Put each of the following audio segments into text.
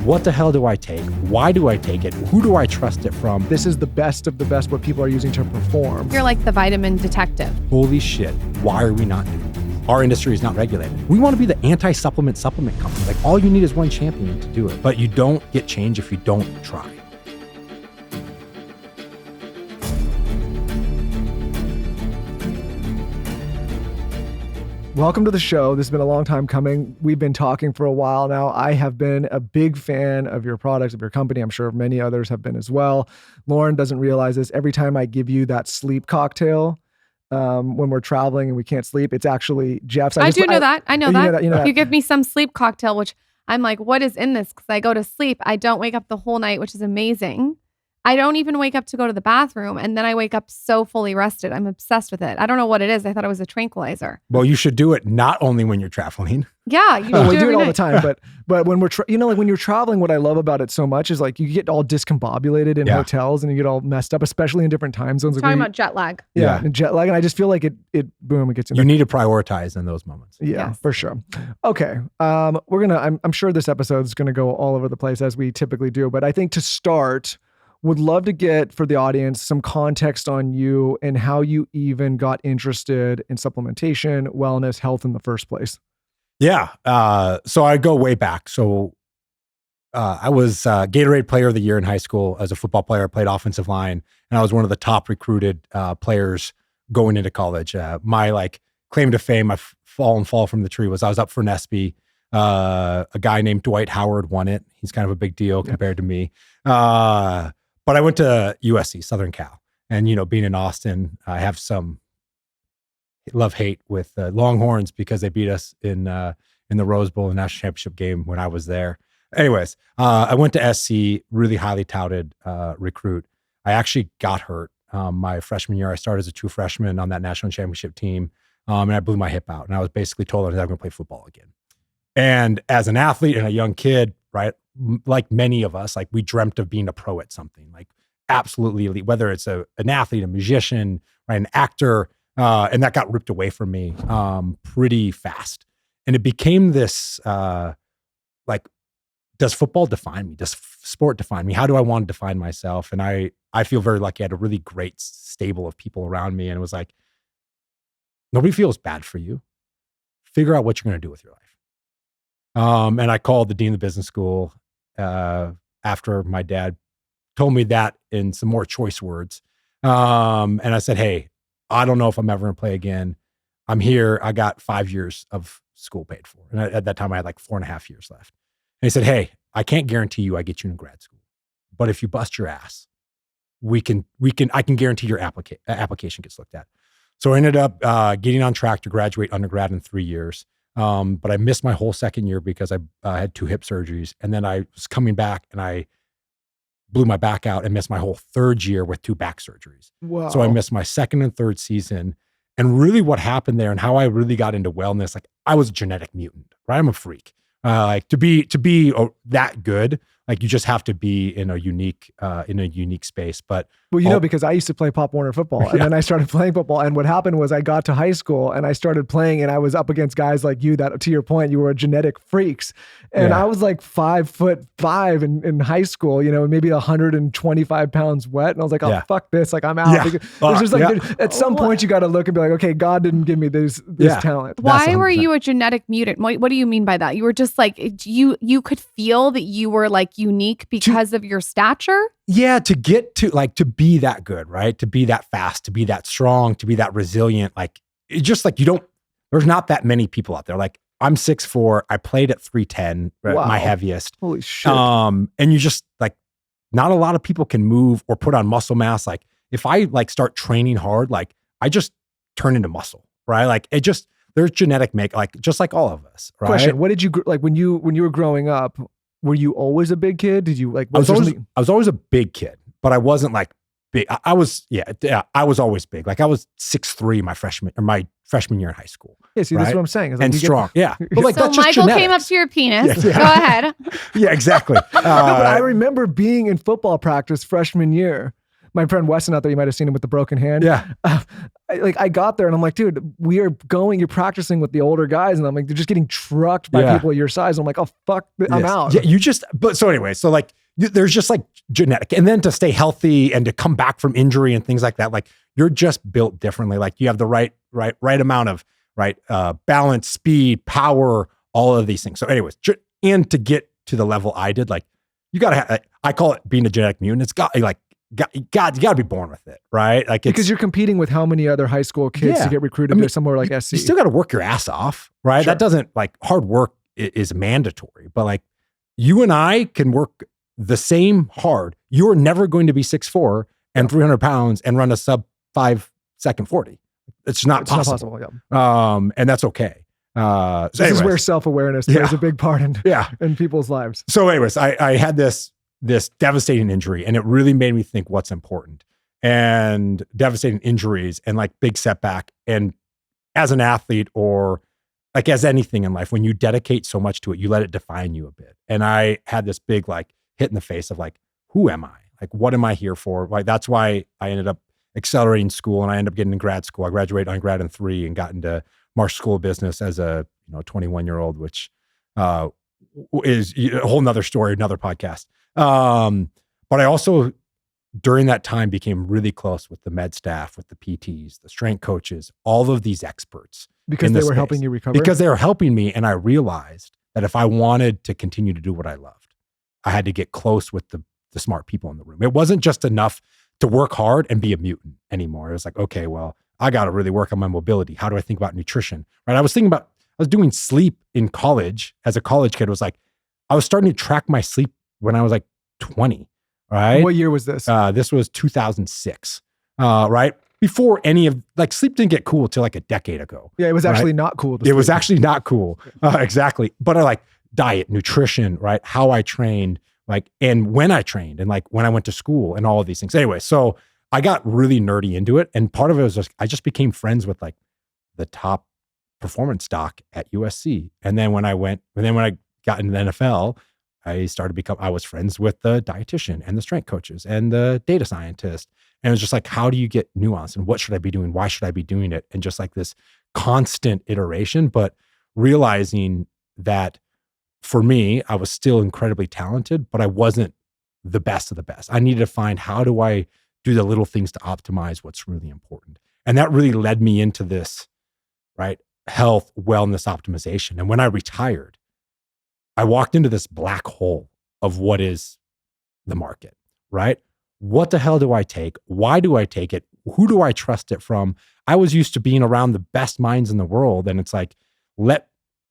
what the hell do I take? Why do I take it? Who do I trust it from? This is the best of the best what people are using to perform. You're like the vitamin detective. Holy shit, why are we not doing this? Our industry is not regulated. We want to be the anti-supplement company. Like, all you need is one champion to do it. But you don't get change if you don't try. Welcome to the show. This has been a long time coming. We've been talking for a while now. I have been a big fan of your products, of your company. I'm sure many others have been as well. Lauren doesn't realize this. Every time I give you that sleep cocktail, when we're traveling and we can't sleep, it's actually Jeff's. I know that. You know that. You give me some sleep cocktail, which I'm like, what is in this? Because I go to sleep. I don't wake up the whole night, which is amazing. I don't even wake up to go to the bathroom. And then I wake up so fully rested. I'm obsessed with it. I don't know what it is. I thought it was a tranquilizer. Well, you should do it not only when you're traveling. Yeah, you we do it all night. the time. But when we're like when you're traveling, what I love about it so much is like you get all discombobulated in hotels and you get all messed up, especially in different time zones. Talking about jet lag. Yeah, and jet lag, and I just feel like it gets in. You need to prioritize in those moments. Yeah, yes. for sure. Okay, I'm sure this episode is gonna go all over the place as we typically do, but I think to start, would love to get for the audience some context on you and how you even got interested in supplementation, wellness, health in the first place. Yeah. So I go way back. So I was Gatorade Player of the Year in high school as a football player. I played offensive line, and I was one of the top recruited players going into college. My claim to fame, my fall from the tree, was I was up for Nesby. A guy named Dwight Howard won it. He's kind of a big deal compared to me. But I went to USC, Southern Cal, and being in Austin, I have some love-hate with Longhorns because they beat us in the Rose Bowl, the national championship game when I was there. Anyways, I went to SC, really highly touted recruit. I actually got hurt my freshman year. I started as a true freshman on that national championship team, and I blew my hip out. And I was basically told I was never going to play football again. And as an athlete and a young kid, right, like many of us, like we dreamt of being a pro at something, like absolutely elite, whether it's an athlete, a musician, right, an actor, and that got ripped away from me pretty fast. And it became this, does football define me? Does sport define me? How do I want to define myself? And I feel very lucky. I had a really great stable of people around me. And it was like, nobody feels bad for you. Figure out what you're going to do with your life. And I called the dean of the business school after my dad told me that in some more choice words. And I said, hey, I don't know if I'm ever going to play again. I'm here. I got 5 years of school paid for. And at that time I had like 4.5 years left. And he said, hey, I can't guarantee you I get you in grad school, but if you bust your ass, I can guarantee your application gets looked at. So I ended up getting on track to graduate undergrad in 3 years. But I missed my whole second year because I had 2 hip surgeries. And then I was coming back and I blew my back out and missed my whole third year with 2 back surgeries. Wow. So I missed my second and third season. And really what happened there and how I really got into wellness, like I was a genetic mutant, right? I'm a freak. To be that good, like you just have to be in a unique space. But because I used to play Pop Warner football, and then I started playing football. And what happened was I got to high school and I started playing, and I was up against guys like you that, to your point, you were genetic freaks. And I was like 5'5" in high school, and maybe 125 pounds wet. And I was like, oh, fuck this. Like I'm out. Yeah. There's just at some point you got to look and be like, okay, God didn't give me this talent. Why were you a genetic mutant? What do you mean by that? You were just like, you could feel that you were like unique because of your stature? Yeah, to get to be that good, right? To be that fast, to be that strong, to be that resilient. Like it's just like there's not that many people out there. Like I'm 6'4", I played at 310, wow. My heaviest. Holy shit. And you just like, not a lot of people can move or put on muscle mass. Like if I start training hard, like I just turn into muscle, right? Like there's genetic just like all of us, right? Question, what did you, like when you were growing up, were you always a big kid? Did you like, I was always a big kid, but I wasn't like big. I was always big. Like I was 6'3" my freshman year in high school. Yeah, see, right? that's what I'm saying. And strong. Yeah. But like, so that's Michael came up to your penis. Yeah. Go ahead. Yeah, exactly. No, but I remember being in football practice freshman year. my friend Westin out there, you might've seen him with the broken hand. Yeah. I got there and I'm like, dude, you're practicing with the older guys. And I'm like, they're just getting trucked by people your size. I'm like, oh, fuck, I'm out. Yeah, so anyway, so like, there's just like genetic, and then to stay healthy and to come back from injury and things like that, like you're just built differently. Like you have the right amount of balance, speed, power, all of these things. So anyways, and to get to the level I did, like you gotta have, I call it being a genetic mutant. It's got like, you gotta be born with it, right? Like because you're competing with how many other high school kids to get recruited to somewhere like SC. You still got to work your ass off, right? Sure. That doesn't, like, hard work is mandatory, but like you and I can work the same hard. You're never going to be 6'4" and 300 pounds and run a sub 5 second 40. It's not possible. Not possible. And that's okay. This is where self-awareness plays a big part in people's lives. So anyways, I had this devastating injury, and it really made me think what's important, and devastating injuries and like big setback. And as an athlete, or like as anything in life, when you dedicate so much to it, you let it define you a bit. And I had this big like hit in the face of like, who am I? Like, what am I here for? Like, that's why I ended up accelerating school, and I ended up getting in grad school. I graduated on grad in 3 and got into Marshall School of Business as a 21-year-old, which is a whole nother story, another podcast. But I also, during that time, became really close with the med staff, with the PTs, the strength coaches, all of these experts. Because they were helping you recover? Because they were helping me. And I realized that if I wanted to continue to do what I loved, I had to get close with the smart people in the room. It wasn't just enough to work hard and be a mutant anymore. It was like, okay, well, I got to really work on my mobility. How do I think about nutrition? Right? I was doing sleep in college as a college kid. It was like, I was starting to track my sleep when I was like 20, right? What year was this? This was 2006, right? Before any of, like, sleep didn't get cool till like a decade ago. Yeah, it was actually not cool. It was actually not cool. Exactly. But I like diet, nutrition, right? How I trained, like, and when I trained, and like when I went to school and all of these things. Anyway, so I got really nerdy into it. And part of it was just, I just became friends with like the top performance doc at USC. And then when I got into the NFL, I was friends with the dietitian and the strength coaches and the data scientist. And it was just like, how do you get nuance, and what should I be doing? Why should I be doing it? And just like this constant iteration, but realizing that for me, I was still incredibly talented, but I wasn't the best of the best. I needed to find, how do I do the little things to optimize what's really important? And that really led me into this, right? Health, wellness optimization. And when I retired, I walked into this black hole of what is the market, right? What the hell do I take? Why do I take it? Who do I trust it from? I was used to being around the best minds in the world. And it's like,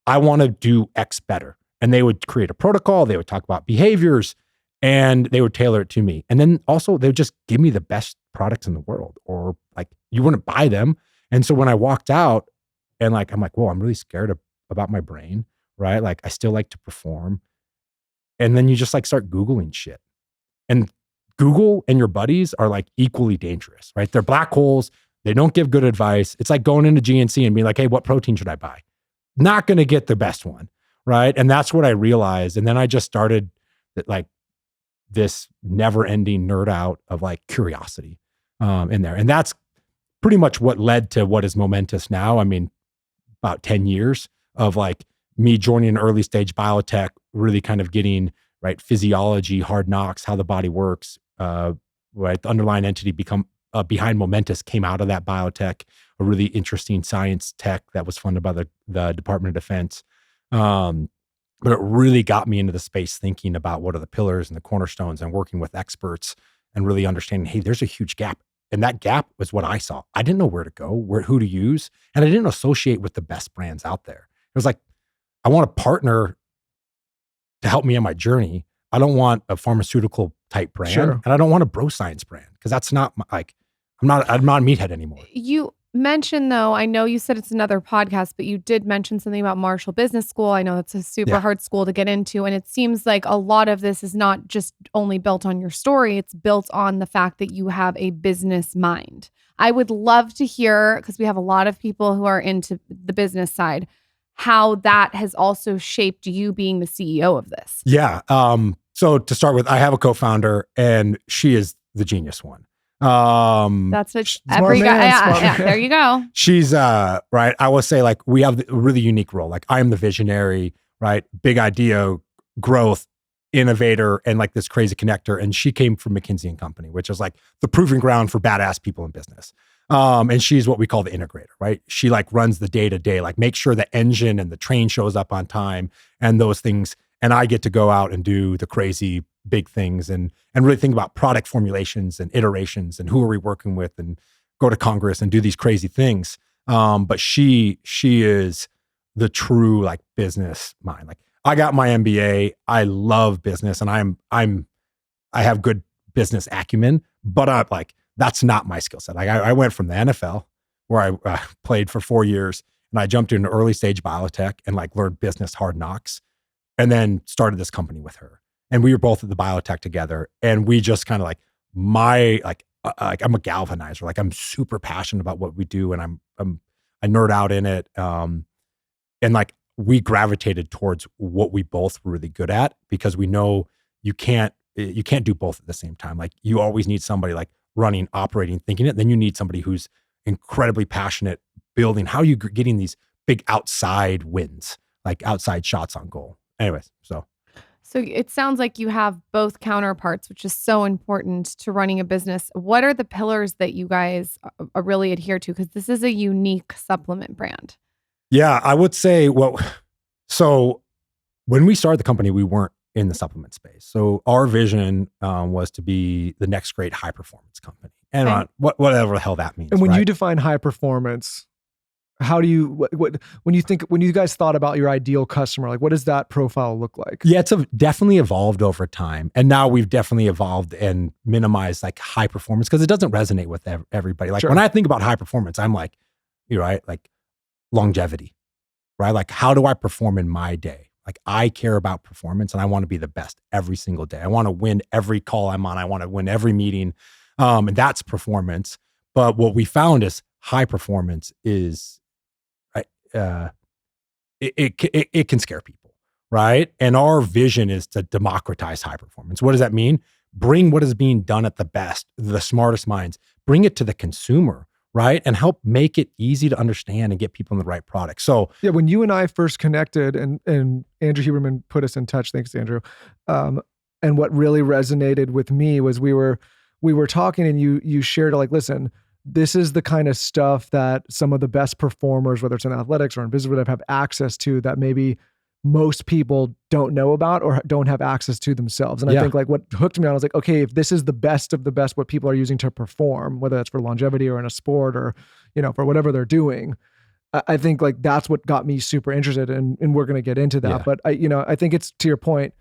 I want to do X better. And they would create a protocol. They would talk about behaviors, and they would tailor it to me. And then also they would just give me the best products in the world, or like, you wouldn't buy them. And so when I walked out, and like, I'm like, whoa, I'm really scared about my brain, right? Like, I still like to perform. And then you just like start Googling shit. And Google and your buddies are like equally dangerous, right? They're black holes. They don't give good advice. It's like going into GNC and being like, hey, what protein should I buy? Not going to get the best one, right? And that's what I realized. And then I just started like this never ending nerd out of like curiosity in there. And that's pretty much what led to what is Momentous now. I mean, about 10 years of like me joining an early stage biotech, really kind of getting right physiology, hard knocks, how the body works, right? The underlying entity behind Momentous came out of that biotech, a really interesting science tech that was funded by the Department of Defense. But it really got me into the space thinking about what are the pillars and the cornerstones, and working with experts and really understanding, hey, there's a huge gap. And that gap was what I saw. I didn't know where to go, who to use. And I didn't associate with the best brands out there. It was like, I want a partner to help me on my journey. I don't want a pharmaceutical type brand. Sure. And I don't want a bro science brand, because that's not I'm not a meathead anymore. You mentioned, though, I know you said it's another podcast, but you did mention something about Marshall Business School. I know it's a super hard school to get into. And it seems like a lot of this is not just only built on your story. It's built on the fact that you have a business mind. I would love to hear, because we have a lot of people who are into the business side, how that has also shaped you being the CEO of this. Yeah. So to start with, I have a co-founder, and she is the genius one. That's what Smart every guy. man, smart Yeah, man. there you go. She's right. I will say like we have a really unique role. Like I am the visionary, right? Big idea, growth, innovator, and like this crazy connector. And she came from McKinsey and Company, which is like the proving ground for badass people in business. And she's what we call the integrator, right? She like runs the day to day, like make sure the engine and the train shows up on time and those things. And I get to go out and do the crazy big things and really think about product formulations and iterations and who are we working with and go to Congress and do these crazy things. But she is the true like business mind. Like I got my MBA. I love business and I have good business acumen, but I'm like, that's not my skill set. Like I went from the NFL where I played for 4 years and I jumped into early stage biotech and like learned business hard knocks and then started this company with her. And we were both at the biotech together and we just kind of like I'm a galvanizer. Like I'm super passionate about what we do and I nerd out in it. And like we gravitated towards what we both were really good at because we know you can't do both at the same time. Like you always need somebody like running, operating, thinking it. Then you need somebody who's incredibly passionate building. How are you getting these big outside wins, like outside shots on goal? Anyways, so it sounds like you have both counterparts, which is so important to running a business. What are the pillars that you guys really adhere to? Because this is a unique supplement brand. Yeah, I would say, so when we started the company, we weren't in the supplement space. So our vision was to be the next great high performance company. And whatever the hell that means. And when right? you define high performance, how do you, when you guys thought about your ideal customer, like what does that profile look like? Yeah, it's definitely evolved over time. And now we've definitely evolved and minimized like high performance because it doesn't resonate with everybody. Like Sure. when I think about high performance, I'm like, you're right, like longevity, right? Like how do I perform in my day? Like I care about performance and I want to be the best every single day. I want to win every call I'm on. I want to win every meeting. And that's performance. But what we found is high performance is, it can scare people, right? And our vision is to democratize high performance. What does that mean? Bring what is being done at the best, the smartest minds, bring it to the consumer, right? And help make it easy to understand and get people in the right product. So yeah, when you and I first connected and Andrew Huberman put us in touch, thanks Andrew. And what really resonated with me was we were talking and you shared like, listen, this is the kind of stuff that some of the best performers, whether it's in athletics or in business, would have access to that maybe most people don't know about or don't have access to themselves. And I think like what hooked me on was like, okay, if this is the best of the best, what people are using to perform, whether that's for longevity or in a sport or, for whatever they're doing, I think like that's what got me super interested and we're going to get into that. But I think it's to your point,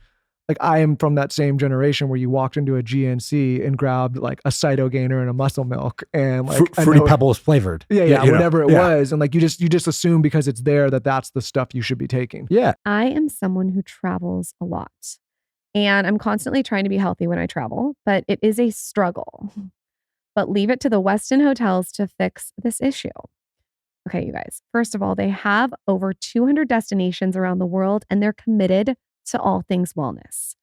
like I am from that same generation where you walked into a GNC and grabbed like a Cyto gainer and a muscle milk and like Fruity Pebbles flavored. Whatever it was. And like you just assume because it's there that's the stuff you should be taking. Yeah. I am someone who travels a lot and I'm constantly trying to be healthy when I travel, but it is a struggle. But leave it to the Westin Hotels to fix this issue. Okay, you guys. First of all, they have over 200 destinations around the world and they're committed to all things wellness.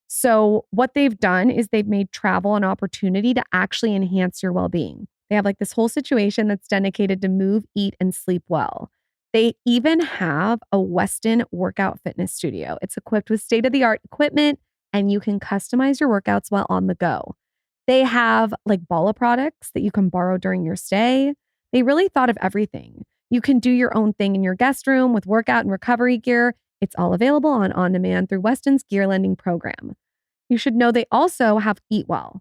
So what they've done is they've made travel an opportunity to actually enhance your well-being. They have like this whole situation that's dedicated to move, eat, and sleep well. They even have a Westin workout fitness studio. It's equipped with state-of-the-art equipment and you can customize your workouts while on the go. They have like Bala products that you can borrow during your stay. They really thought of everything. You can do your own thing in your guest room with workout and recovery gear. It's all available on demand through Westin's gear lending program. You should know they also have Eat Well.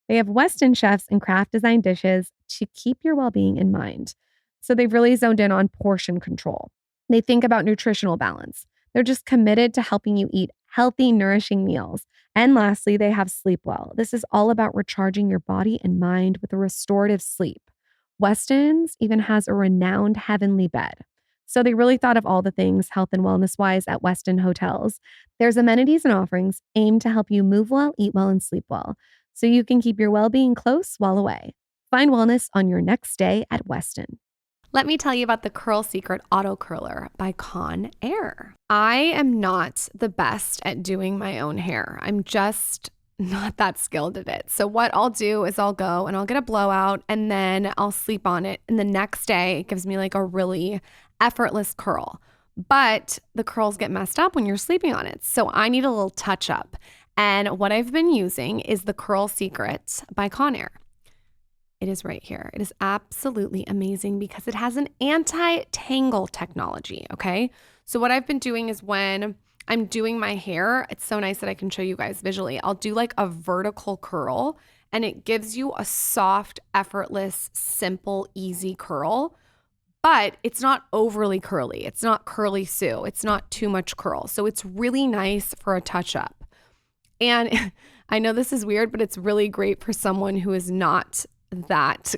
They have Westin chefs and craft design dishes to keep your well-being in mind. So they've really zoned in on portion control. They think about nutritional balance. They're just committed to helping you eat healthy, nourishing meals. And lastly, they have Sleep Well. This is all about recharging your body and mind with a restorative sleep. Westin's even has a renowned heavenly bed. So they really thought of all the things health and wellness wise at Westin Hotels. There's amenities and offerings aimed to help you move well, eat well, and sleep well, so you can keep your well-being close while away. Find wellness on your next stay at Westin. Let me tell you about the Curl Secret Auto Curler by Conair. I am not the best at doing my own hair. I'm just not that skilled at it. So what I'll do is I'll go and I'll get a blowout and then I'll sleep on it. And the next day it gives me like a really effortless curl. But the curls get messed up when you're sleeping on it. So I need a little touch up. And what I've been using is the Curl Secret by Conair. It is right here. It is absolutely amazing because it has an anti-tangle technology, okay? So what I've been doing is when I'm doing my hair, it's so nice that I can show you guys visually. I'll do like a vertical curl and it gives you a soft, effortless, simple, easy curl, but it's not overly curly. It's not curly Sue. It's not too much curl. So it's really nice for a touch up. And I know this is weird, but it's really great for someone who is not that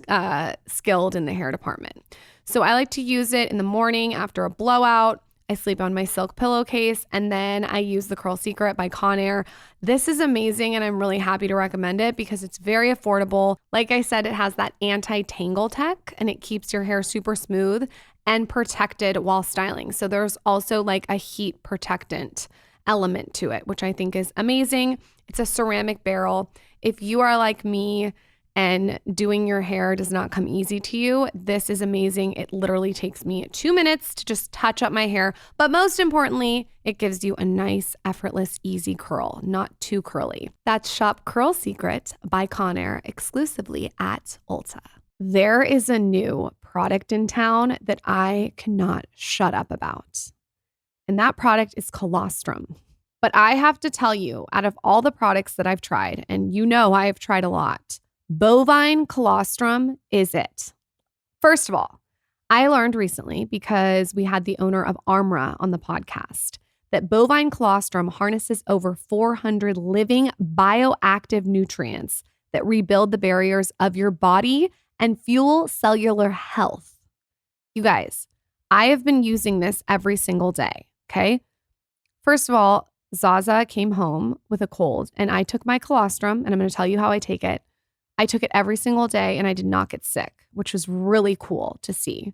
skilled in the hair department. So I like to use it in the morning after a blowout. I sleep on my silk pillowcase, and then I use the Curl Secret by Conair. This is amazing, and I'm really happy to recommend it because it's very affordable. Like I said, it has that anti-tangle tech, and it keeps your hair super smooth and protected while styling. So there's also like a heat protectant element to it, which I think is amazing. It's a ceramic barrel. If you are like me and doing your hair does not come easy to you, this is amazing. It literally takes me 2 minutes to just touch up my hair. But most importantly, it gives you a nice, effortless, easy curl, not too curly. That's Shop Curl Secret by Conair exclusively at Ulta. There is a new product in town that I cannot shut up about. And that product is colostrum. But I have to tell you, out of all the products that I've tried, and you know I have tried a lot, bovine colostrum is it. First of all, I learned recently because we had the owner of Armra on the podcast that bovine colostrum harnesses over 400 living bioactive nutrients that rebuild the barriers of your body and fuel cellular health. You guys, I have been using this every single day, okay? First of all, Zaza came home with a cold and I took my colostrum, and I'm going to tell you how I take it. I took it every single day and I did not get sick, which was really cool to see.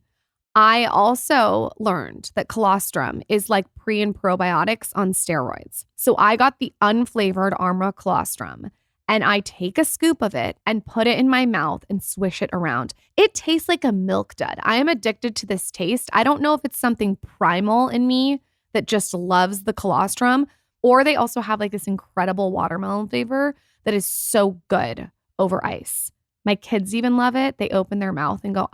I also learned that colostrum is like pre and probiotics on steroids. So I got the unflavored Armra colostrum and I take a scoop of it and put it in my mouth and swish it around. It tastes like a milk dud. I am addicted to this taste. I don't know if it's something primal in me that just loves the colostrum, or they also have like this incredible watermelon flavor that is so good over ice. My kids even love it. They open their mouth and go,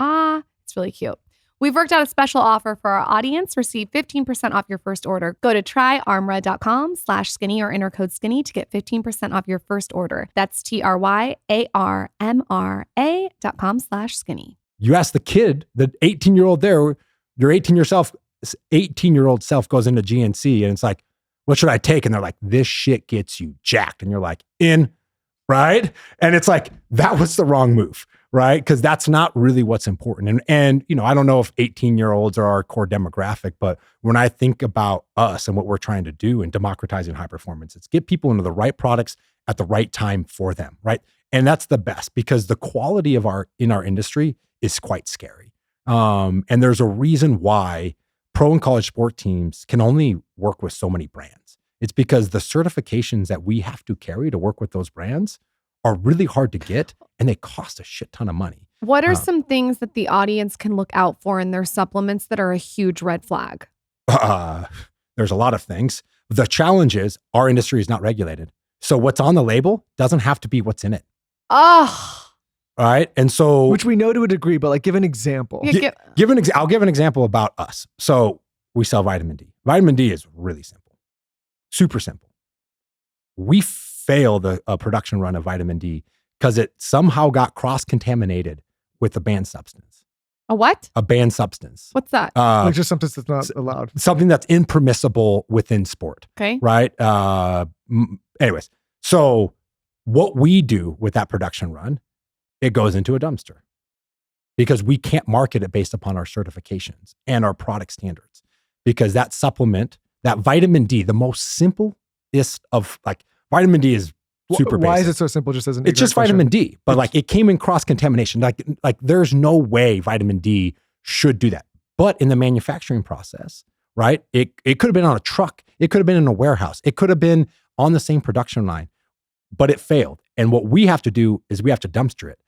it's really cute. We've worked out a special offer for our audience. Receive 15% off your first order. Go to tryarmra.com/skinny or enter code skinny to get 15% off your first order. That's TRYARMRA.com/skinny. You ask the kid, the 18-year-old there, your 18-year-old self goes into GNC and it's like, what should I take? And they're like, this shit gets you jacked. And you're like, in. Right. And it's like, that was the wrong move, right? Because that's not really what's important. And, you know, I don't know if 18-year-olds are our core demographic, but when I think about us and what we're trying to do in democratizing high performance, it's get people into the right products at the right time for them, right? And that's the best because the quality of our industry is quite scary. And there's a reason why pro and college sport teams can only work with so many brands. It's because the certifications that we have to carry to work with those brands are really hard to get and they cost a shit ton of money. What are some things that the audience can look out for in their supplements that are a huge red flag? There's a lot of things. The challenge is our industry is not regulated. So what's on the label doesn't have to be what's in it. Oh. All right. And so, which we know to a degree, but like give an example. I'll give an example about us. So we sell vitamin D. Vitamin D is really simple. Super simple. We failed a production run of vitamin D because it somehow got cross-contaminated with a banned substance. A what? A banned substance. What's that? Like just something that's not allowed. Something that's impermissible within sport. Okay. Right? Anyways, so what we do with that production run, it goes into a dumpster because we can't market it based upon our certifications and our product standards because that supplement, that vitamin D, the most simplest of like vitamin D is super basic. Why is it so simple? Just as an it's just vitamin D, but like it came in cross contamination. Like there's no way vitamin D should do that. But in the manufacturing process, right? It could have been on a truck. It could have been in a warehouse. It could have been on the same production line. but it failed. And what we have to do is we have to dumpster it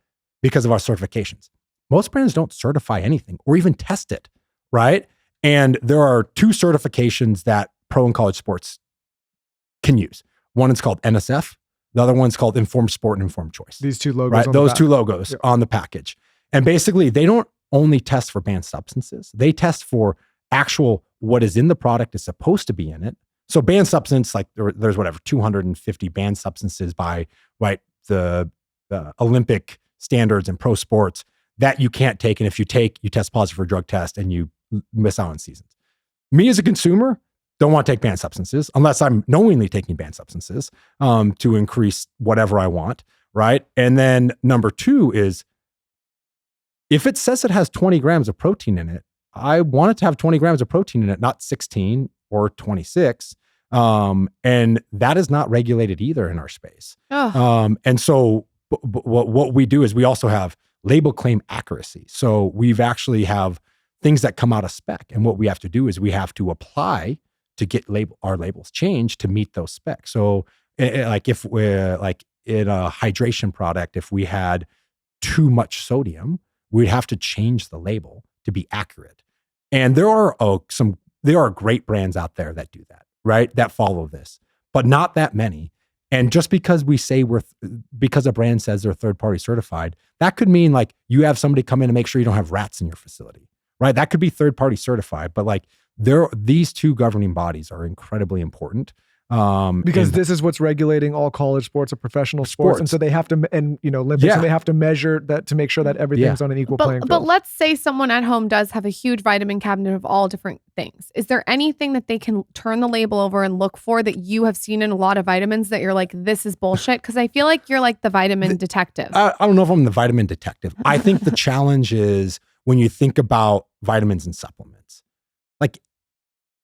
because of our certifications. Most brands don't certify anything or even test it, right? And there are 2 certifications that pro and college sports can use. One is called NSF. The other one's called Informed Sport and Informed Choice. These 2 logos. Right? On Those the 2 logos on the package. And basically, they don't only test for banned substances. They test for actual what is in the product is supposed to be in it. So banned substance, like there's whatever, 250 banned substances by the Olympic standards and pro sports that you can't take. And if you take, you test positive for a drug test and you miss out on seasons. Me as a consumer, don't want to take banned substances unless I'm knowingly taking banned substances to increase whatever I want, right? And then number 2 is, if it says it has 20 grams of protein in it, I want it to have 20 grams of protein in it, not 16 or 26. And that is not regulated either in our space. And so what we do is we also have label claim accuracy. So we've actually have things that come out of spec. And what we have to do is we have to apply to get our labels changed to meet those specs. So like if we're like in a hydration product, if we had too much sodium, we'd have to change the label to be accurate. And there are great brands out there that do that, right? That follow this, but not that many. And just because we say because a brand says they're third-party certified, that could mean like you have somebody come in and make sure you don't have rats in your facility, right? That could be third-party certified, but like these 2 governing bodies are incredibly important. Because this is what's regulating all college sports or professional sports. And so they have to, Olympics, and they have to measure that to make sure that everything's on an equal playing field. But let's say someone at home does have a huge vitamin cabinet of all different things. Is there anything that they can turn the label over and look for that you have seen in a lot of vitamins that you're like, this is bullshit? Because I feel like you're like the vitamin detective. I don't know if I'm the vitamin detective. I think the challenge is when you think about vitamins and supplements, like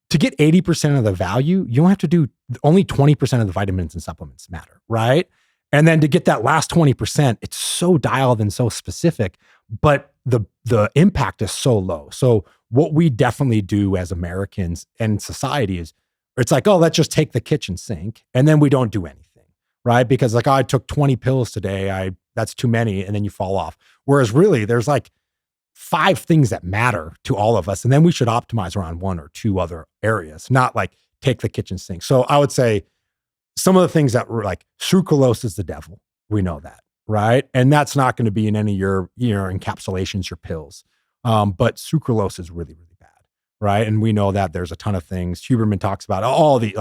to get 80% of the value, you don't have to do only 20% of the vitamins and supplements matter, right? And then to get that last 20%, it's so dialed and so specific, but the impact is so low. So what we definitely do as Americans and society is, it's like, oh, let's just take the kitchen sink and then we don't do anything, right? Because like, oh, I took 20 pills today, that's too many, and then you fall off. Whereas really there's like 5 things that matter to all of us. And then we should optimize around 1 or 2 other areas, not like take the kitchen sink. So I would say some of the things that were like sucralose is the devil. We know that, right? And that's not going to be in any of your encapsulations, your pills. But sucralose is really, really bad, right? And we know that there's a ton of things. Huberman talks about all the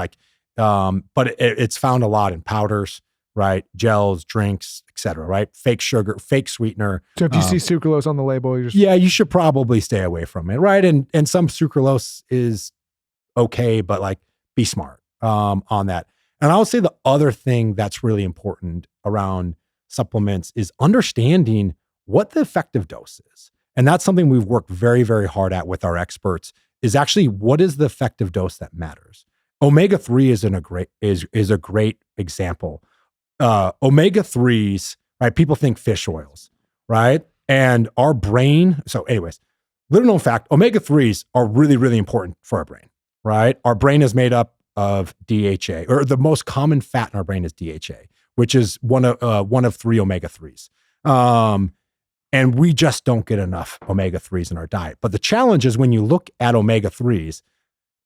but it's found a lot in powders, right? Gels, drinks, etc. Right? Fake sugar, fake sweetener. So if you see sucralose on the label, you should probably stay away from it, right? And some sucralose is okay, but like be smart on that. And I would say the other thing that's really important around supplements is understanding what the effective dose is. And that's something we've worked very, very hard at with our experts, is actually what is the effective dose that matters. Omega-3 is a great example. Omega-3s, right? People think fish oils, right? And our brain, so anyways, little known fact, omega-3s are really, really important for our brain, right? Our brain is made up of DHA, or the most common fat in our brain is DHA, which is one of 3 omega-3s. And we just don't get enough omega-3s in our diet. But the challenge is when you look at omega-3s,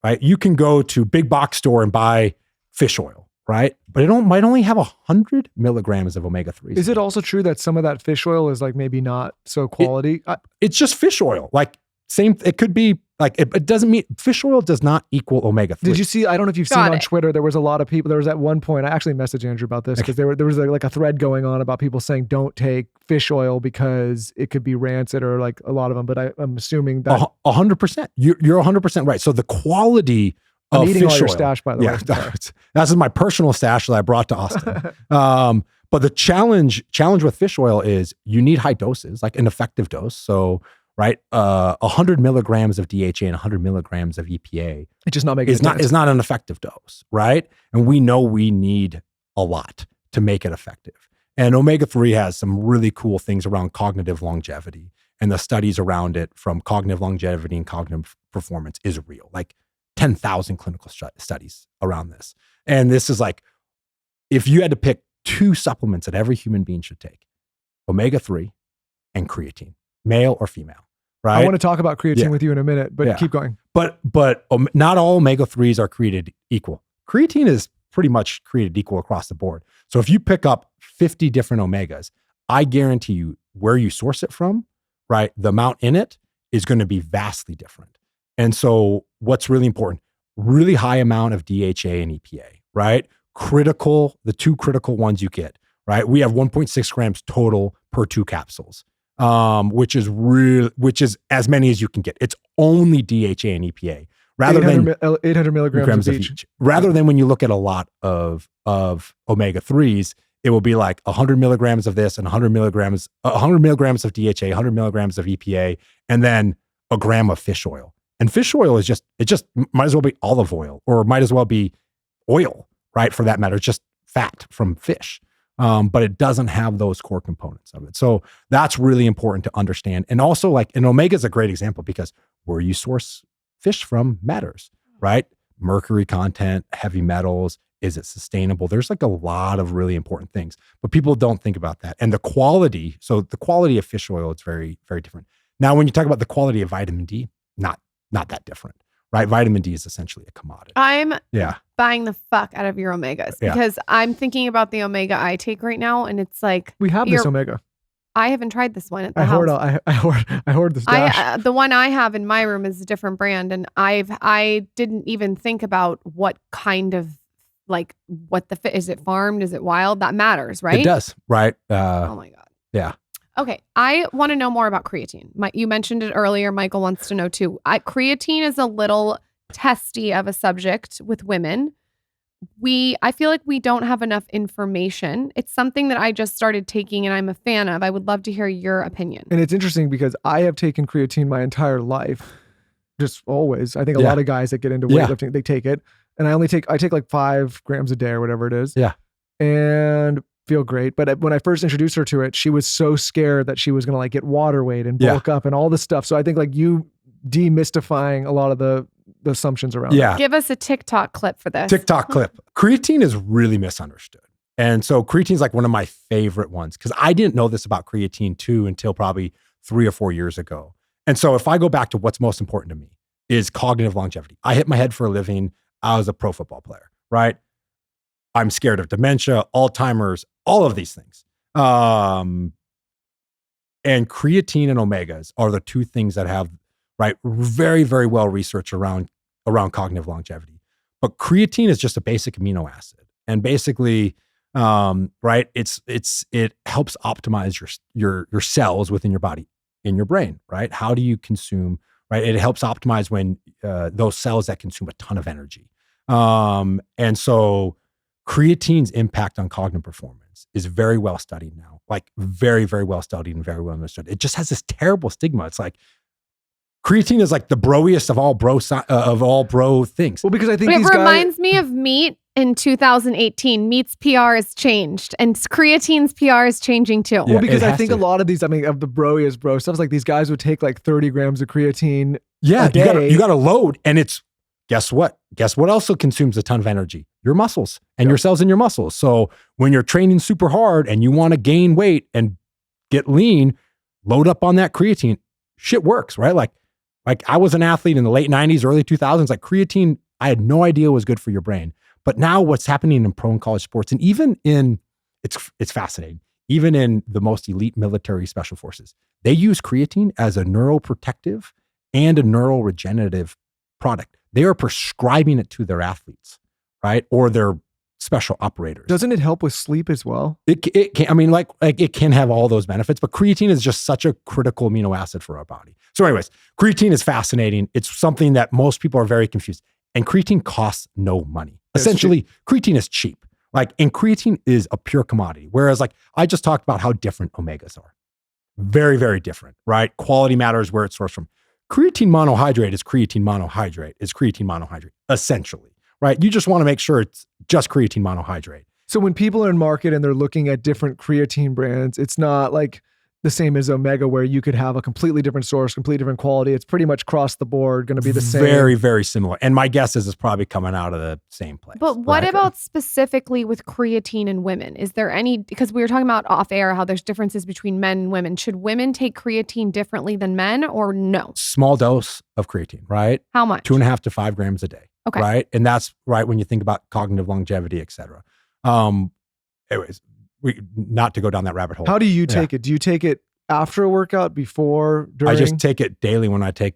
right? You can go to big box store and buy fish oil, right? But it might only have 100 milligrams of omega-3s. Is it also true that some of that fish oil is like maybe not so quality? It's just fish oil. Like it could be like, it doesn't mean, fish oil does not equal omega-3. Did you see, I don't know if you've seen on Twitter, there was a lot of people, there was at one point, I actually messaged Andrew about this because there was like a thread going on about people saying don't take fish oil because it could be rancid, or like a lot of them, but I'm assuming that 100%. You're 100% right. So the quality of eating fish all your oil, stash, by the way. That's my personal stash that I brought to Austin. But the challenge with fish oil is you need high doses, like an effective dose. So, right, 100 milligrams of DHA and 100 milligrams of EPA it's just not making is not an effective dose, right? And we know we need a lot to make it effective. And omega-3 has some really cool things around cognitive longevity, and the studies around it from cognitive longevity and cognitive performance is real. Like 10,000 clinical studies around this. And this is like, if you had to pick two supplements that every human being should take: omega-3 and creatine, male or female. Right. I want to talk about creatine with you in a minute, but keep going. But not all omega-3s are created equal. Creatine is pretty much created equal across the board. So if you pick up 50 different omegas, I guarantee you where you source it from, right, the amount in it is going to be vastly different. And so what's really important, really high amount of DHA and EPA, right? The two critical ones you get, right? We have 1.6 grams total per 2 capsules. Which is as many as you can get. It's only DHA and EPA rather 800 milligrams of each. Rather than when you look at a lot of omega-3s, it will be like 100 milligrams of this and 100 milligrams of DHA, 100 milligrams of EPA, and then a gram of fish oil. And fish oil is just might as well be olive oil, or might as well be oil, right? For that matter, it's just fat from fish. But it doesn't have those core components of it. So that's really important to understand. And also, like, an omega is a great example because where you source fish from matters, right? Mercury content, heavy metals, is it sustainable? There's like a lot of really important things, but people don't think about that. And the quality of fish oil is very, very different. Now, when you talk about the quality of vitamin D, not that different. Right? Vitamin D is essentially a commodity. I'm buying the fuck out of your omegas because I'm thinking about the omega I take right now, and it's like, we have this omega. I haven't tried this one at the house. I hoard the stash. The one I have in my room is a different brand, and I didn't even think about what kind of, like, is it farmed? Is it wild? That matters, right? It does, right? Oh my God. Yeah. Okay, I want to know more about creatine. You mentioned it earlier. Michael wants to know too. Creatine is a little testy of a subject with women. I feel like we don't have enough information. It's something that I just started taking and I'm a fan of. I would love to hear your opinion. And it's interesting because I have taken creatine my entire life, just always. I think a lot of guys that get into weightlifting, they take it. And I take like 5 grams a day or whatever it is. Yeah. And feel great. But when I first introduced her to it, she was so scared that she was going to like get water weight and bulk up and all this stuff. So I think like you demystifying a lot of the assumptions around it. Give us a TikTok clip for this. TikTok clip. Creatine is really misunderstood. And so creatine is like one of my favorite ones because I didn't know this about creatine too until probably 3 or 4 years ago. And so if I go back to what's most important to me is cognitive longevity. I hit my head for a living. I was a pro football player, right? I'm scared of dementia, Alzheimer's, all of these things. And creatine and omegas are the two things that have, right, very, very well researched around cognitive longevity. But creatine is just a basic amino acid. And basically, right, it helps optimize your cells within your body, in your brain, right? How do you consume, right? It helps optimize when those cells that consume a ton of energy. And so creatine's impact on cognitive performance is very well studied now, like very, very well studied and very well understood. It just has this terrible stigma. It's like creatine is like the broiest of all bro things. Well, because I think it reminds me of meat in 2018. Meat's PR has changed, and creatine's PR is changing too. Well, because I think a lot of these, of the broiest bro stuff, like these guys would take like 30 grams of creatine. Yeah, a day. You got to load, and it's guess what? Guess what also consumes a ton of energy? Your muscles and your cells in your muscles. So when you're training super hard and you want to gain weight and get lean, load up on that creatine. Shit works, right? Like I was an athlete in the late 90s, early 2000s. Like creatine, I had no idea was good for your brain. But now what's happening in pro and college sports, and even in, it's fascinating, even in the most elite military special forces, they use creatine as a neuroprotective and a neural regenerative product. They are prescribing it to their athletes, right? Or their special operators. Doesn't it help with sleep as well? It can, like it can have all those benefits, but creatine is just such a critical amino acid for our body. So anyways, creatine is fascinating. It's something that most people are very confused. And creatine costs no money. Essentially, creatine is cheap. And creatine is a pure commodity. Whereas I just talked about how different omegas are. Very, very different, right? Quality matters where it's sourced from. Creatine monohydrate is creatine monohydrate is creatine monohydrate, essentially, right? You just want to make sure it's just creatine monohydrate. So when people are in market and they're looking at different creatine brands, it's not like the same as Omega, where you could have a completely different source, completely different quality. It's pretty much across the board going to be the same. Very, very similar. And my guess is it's probably coming out of the same place. But what about specifically with creatine in women? Is there any, because we were talking about off air, how there's differences between men and women. Should women take creatine differently than men or no? Small dose of creatine, right? How much? 2.5 to 5 grams a day. Okay. Right. And that's right when you think about cognitive longevity, et cetera. Anyways, not to go down that rabbit hole. How do you take it? Do you take it after a workout, before, during? I just take it daily when I take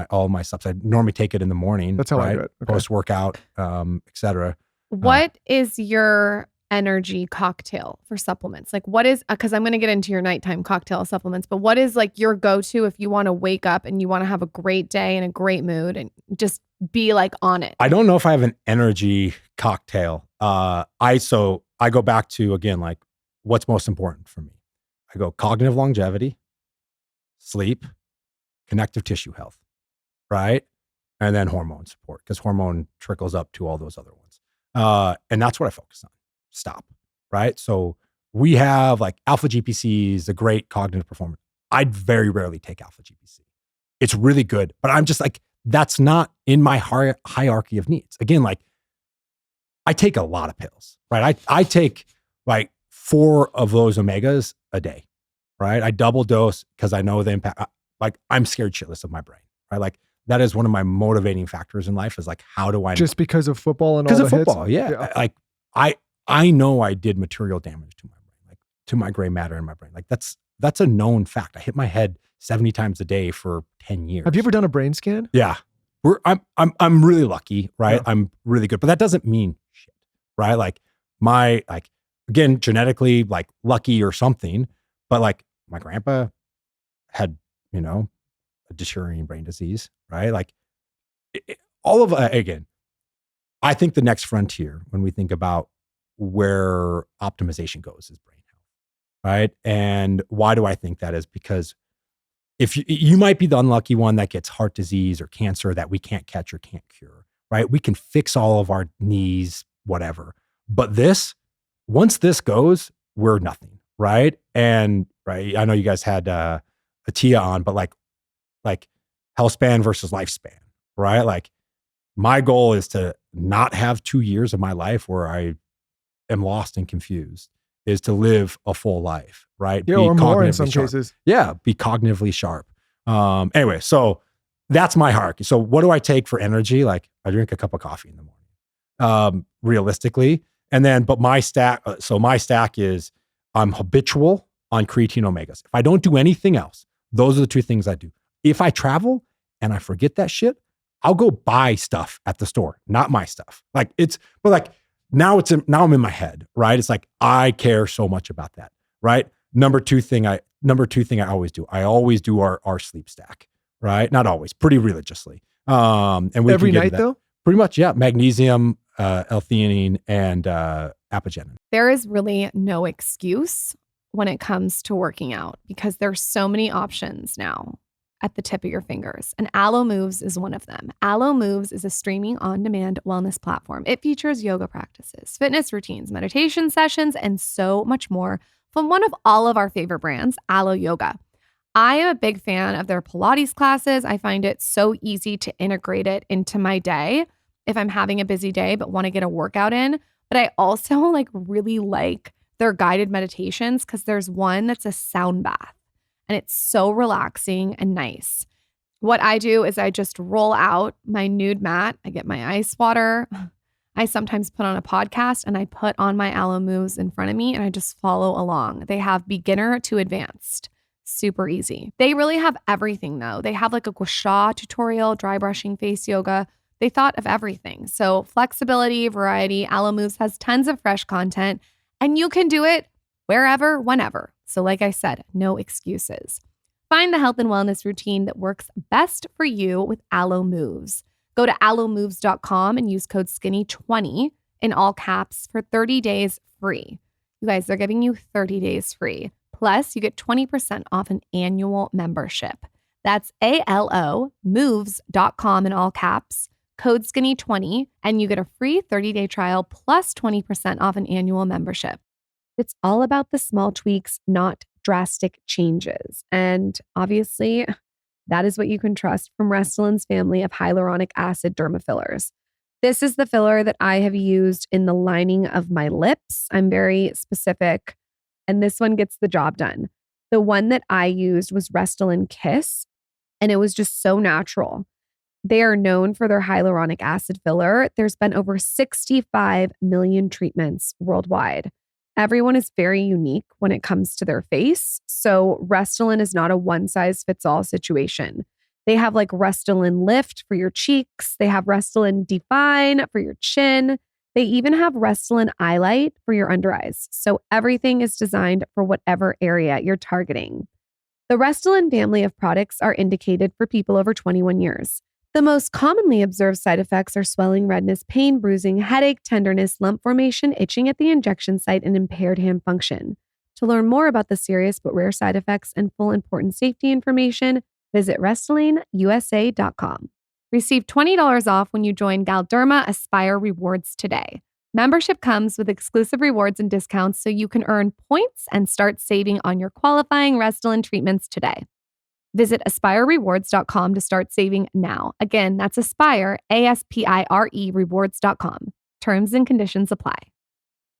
all my subs. I normally take it in the morning. That's how I do it. Okay. Post workout, et cetera. What is your energy cocktail for supplements? Like what is, because I'm going to get into your nighttime cocktail supplements, but what is like your go-to if you want to wake up and you want to have a great day and a great mood and just be like on it? I don't know if I have an energy cocktail. I go back to, again, like what's most important for me. I go cognitive longevity, sleep, connective tissue health, right? And then hormone support, because hormone trickles up to all those other ones. And that's what I focus on. Stop, right? So we have like alpha GPCs, a great cognitive performance. I'd very rarely take alpha GPC. It's really good, but I'm just like, that's not in my hierarchy of needs. Again, like I take a lot of pills, right? I take like 4 of those omegas a day, right? I double dose because I know the impact. Like I'm scared shitless of my brain, right? Like that is one of my motivating factors in life is like, how do I just because of football and all the hits? Because of football, yeah. Like I know I did material damage to my brain, like to my gray matter in my brain. Like that's a known fact. I hit my head 70 times a day for 10 years. Have you ever done a brain scan? Yeah. I'm really lucky, right? Yeah. I'm really good, but that doesn't mean shit, right? Like again, genetically like lucky or something, but like my grandpa had, a deteriorating brain disease, right? Like all of, again, I think the next frontier when we think about where optimization goes is brain health, right? And why do I think that is? Because if you might be the unlucky one that gets heart disease or cancer that we can't catch or can't cure, right? We can fix all of our knees, whatever. But once this goes, we're nothing, right? And right, I know you guys had Atia on, but like health span versus lifespan, right? Like my goal is to not have 2 years of my life where I am lost and confused, is to live a full life, right? Yeah, or more in some cases. Yeah, be cognitively sharp. Anyway, so that's my hierarchy. So what do I take for energy? Like I drink a cup of coffee in the morning, realistically. And then, but my stack is I'm habitual on creatine omegas. If I don't do anything else, those are the 2 things I do. If I travel and I forget that shit, I'll go buy stuff at the store, not my stuff. Like now I'm in my head, right? It's like, I care so much about that, right? Number two thing I always do. I always do our sleep stack, right? Not always, pretty religiously. And we every night though? Pretty much, yeah. Magnesium, L-theanine, and apigenin. There is really no excuse when it comes to working out because there's so many options now at the tip of your fingers. And Allo Moves is one of them. Allo Moves is a streaming on-demand wellness platform. It features yoga practices, fitness routines, meditation sessions, and so much more from one of all of our favorite brands, Allo Yoga. I am a big fan of their Pilates classes. I find it so easy to integrate it into my day if I'm having a busy day but want to get a workout in. But I also really like their guided meditations because there's one that's a sound bath. And it's so relaxing and nice. What I do is I just roll out my nude mat. I get my ice water. I sometimes put on a podcast and I put on my Allo Moves in front of me and I just follow along. They have beginner to advanced. Super easy. They really have everything though. They have a gua sha tutorial, dry brushing, face yoga. They thought of everything. So flexibility, variety. Allo Moves has tons of fresh content and you can do it wherever, whenever. So like I said, no excuses. Find the health and wellness routine that works best for you with Allo Moves. Go to allomoves.com and use code SKINNY20 in all caps for 30 days free. You guys, they're giving you 30 days free. Plus, you get 20% off an annual membership. That's allomoves.com in all caps, code SKINNY20, and you get a free 30-day trial plus 20% off an annual membership. It's all about the small tweaks, not drastic changes. And obviously, that is what you can trust from Restylane family of hyaluronic acid derma fillers. This is the filler that I have used in the lining of my lips. I'm very specific, and this one gets the job done. The one that I used was Restylane Kiss, and it was just so natural. They are known for their hyaluronic acid filler. There's been over 65 million treatments worldwide. Everyone is very unique when it comes to their face. So Restylane is not a one-size-fits-all situation. They have like Restylane Lift for your cheeks. They have Restylane Define for your chin. They even have Restylane Eyelight for your under eyes. So everything is designed for whatever area you're targeting. The Restylane family of products are indicated for people over 21 years. The most commonly observed side effects are swelling, redness, pain, bruising, headache, tenderness, lump formation, itching at the injection site, and impaired hand function. To learn more about the serious but rare side effects and full important safety information, visit RestylaneUSA.com. Receive $20 off when you join Galderma Aspire Rewards today. Membership comes with exclusive rewards and discounts so you can earn points and start saving on your qualifying Restylane treatments today. Visit AspireRewards.com to start saving now. Again, that's Aspire, ASPIRE Rewards.com. Terms and conditions apply.